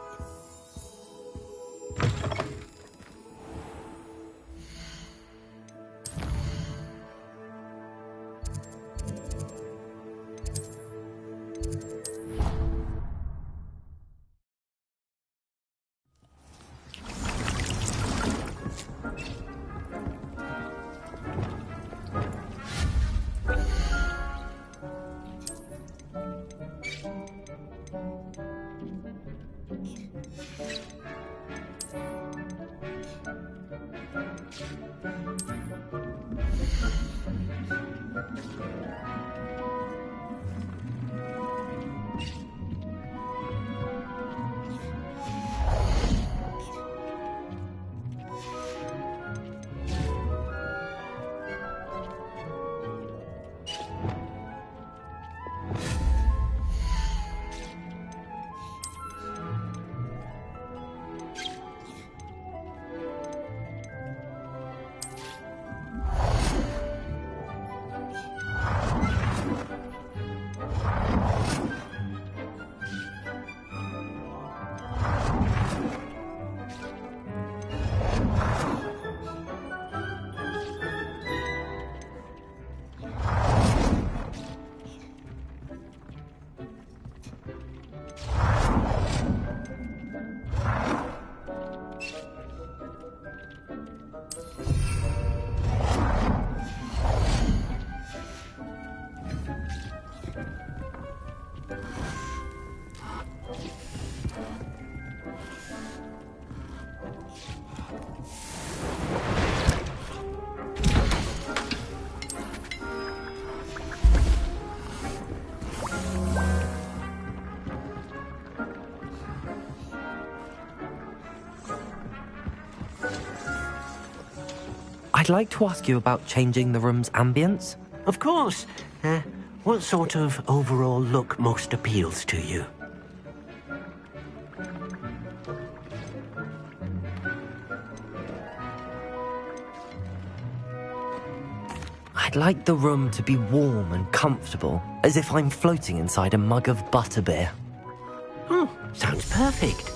I'd like to ask you about changing the room's ambience. Of course. What sort of overall look most appeals to you? I'd like the room to be warm and comfortable, as if I'm floating inside a mug of butterbeer. Oh, sounds perfect.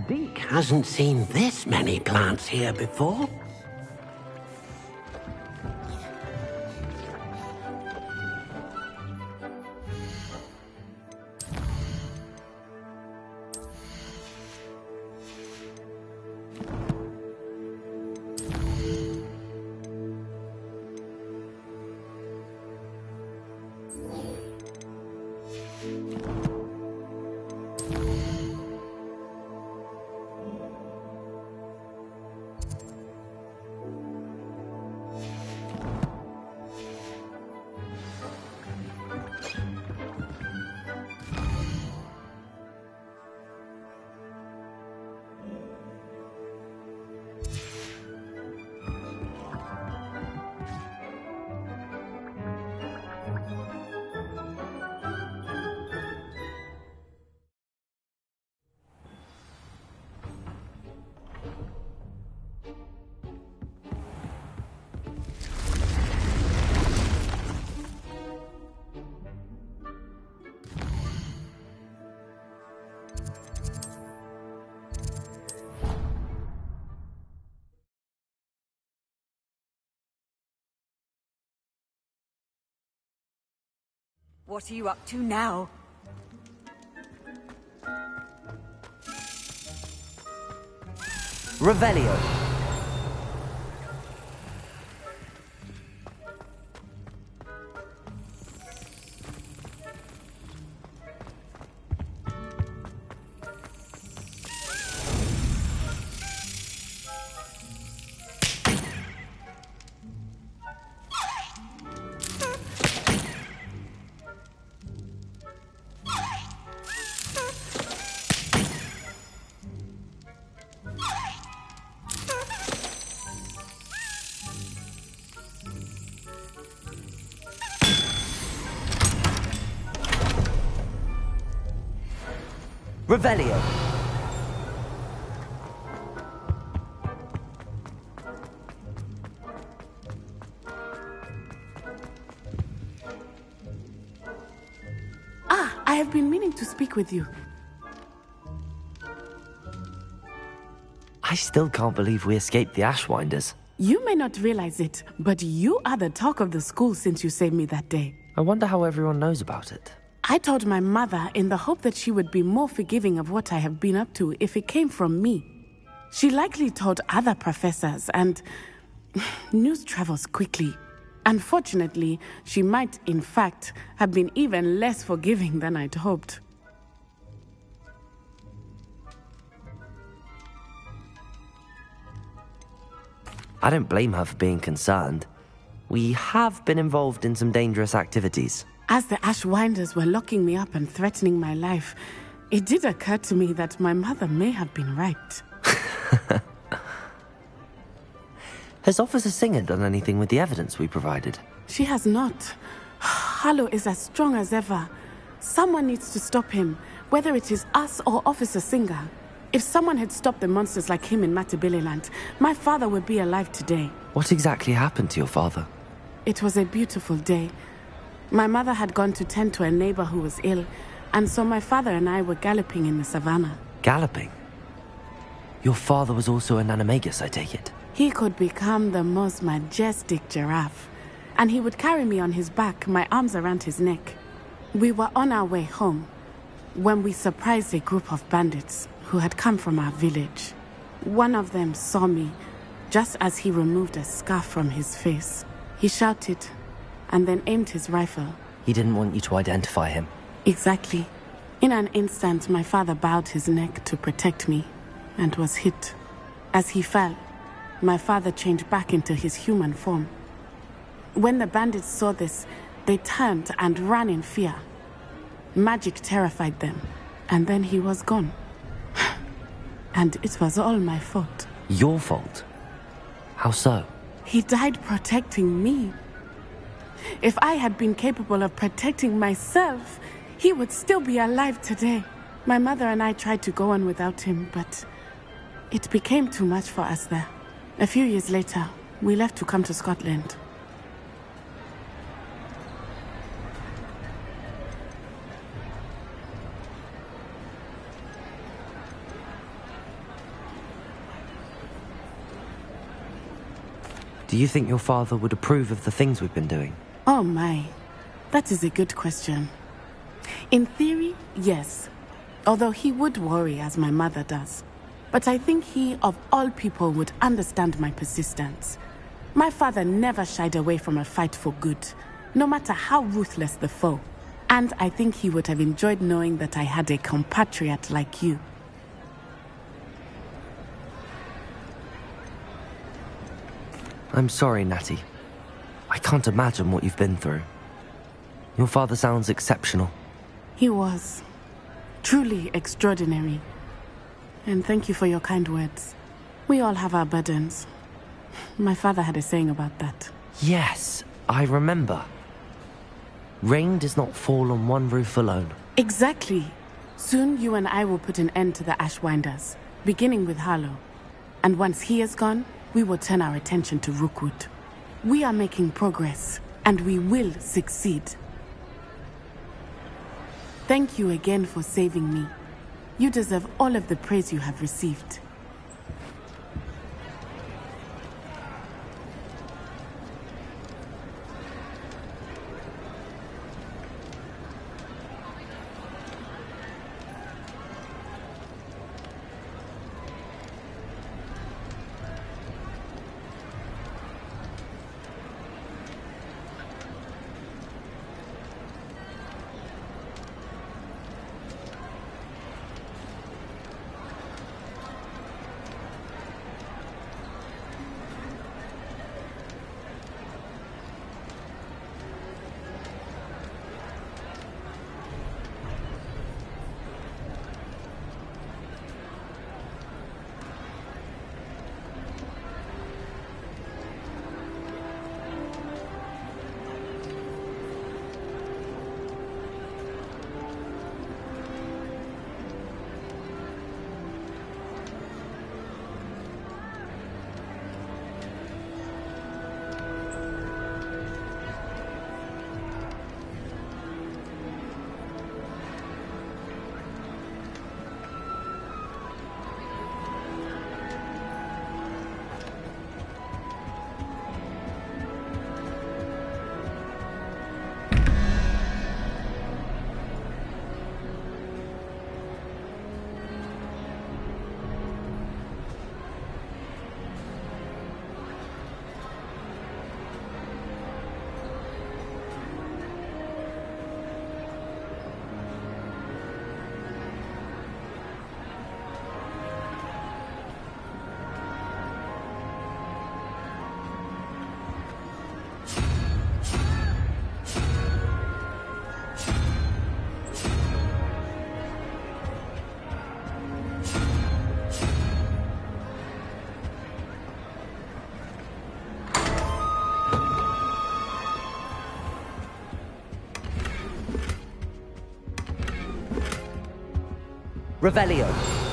Deek hasn't seen this many plants here before. What are you up to now? Revelio. Revelio. I have been meaning to speak with you. I still can't believe we escaped the Ashwinders. You may not realize it, but you are the talk of the school since you saved me that day. I wonder how everyone knows about it. I told my mother in the hope that she would be more forgiving of what I have been up to if it came from me. She likely told other professors, and news travels quickly. Unfortunately, she might, in fact, have been even less forgiving than I'd hoped. I don't blame her for being concerned. We have been involved in some dangerous activities. As the Ashwinders were locking me up and threatening my life, it did occur to me that my mother may have been right. Has Officer Singer done anything with the evidence we provided? She has not. Harlow is as strong as ever. Someone needs to stop him, whether it is us or Officer Singer. If someone had stopped the monsters like him in Matabeleland, my father would be alive today. What exactly happened to your father? It was a beautiful day. My mother had gone to tend to a neighbor who was ill, and so my father and I were galloping in the savannah. Galloping? Your father was also an animagus, I take it? He could become the most majestic giraffe, and he would carry me on his back, my arms around his neck. We were on our way home when we surprised a group of bandits who had come from our village. One of them saw me just as he removed a scarf from his face. He shouted and then aimed his rifle. He didn't want you to identify him. Exactly. In an instant, my father bowed his neck to protect me and was hit. As he fell, my father changed back into his human form. When the bandits saw this, they turned and ran in fear. Magic terrified them, and then he was gone. And it was all my fault. Your fault? How so? He died protecting me. If I had been capable of protecting myself, he would still be alive today. My mother and I tried to go on without him, but it became too much for us there. A few years later, we left to come to Scotland. Do you think your father would approve of the things we've been doing? Oh my, that is a good question. In theory, yes. Although he would worry as my mother does. But I think he, of all people, would understand my persistence. My father never shied away from a fight for good, no matter how ruthless the foe. And I think he would have enjoyed knowing that I had a compatriot like you. I'm sorry, Natty. I can't imagine what you've been through. Your father sounds exceptional. He was. Truly extraordinary. And thank you for your kind words. We all have our burdens. My father had a saying about that. Yes, I remember. Rain does not fall on one roof alone. Exactly. Soon you and I will put an end to the Ashwinders, beginning with Harlow. And once he is gone, we will turn our attention to Rookwood. We are making progress, and we will succeed. Thank you again for saving me. You deserve all of the praise you have received. Revelio.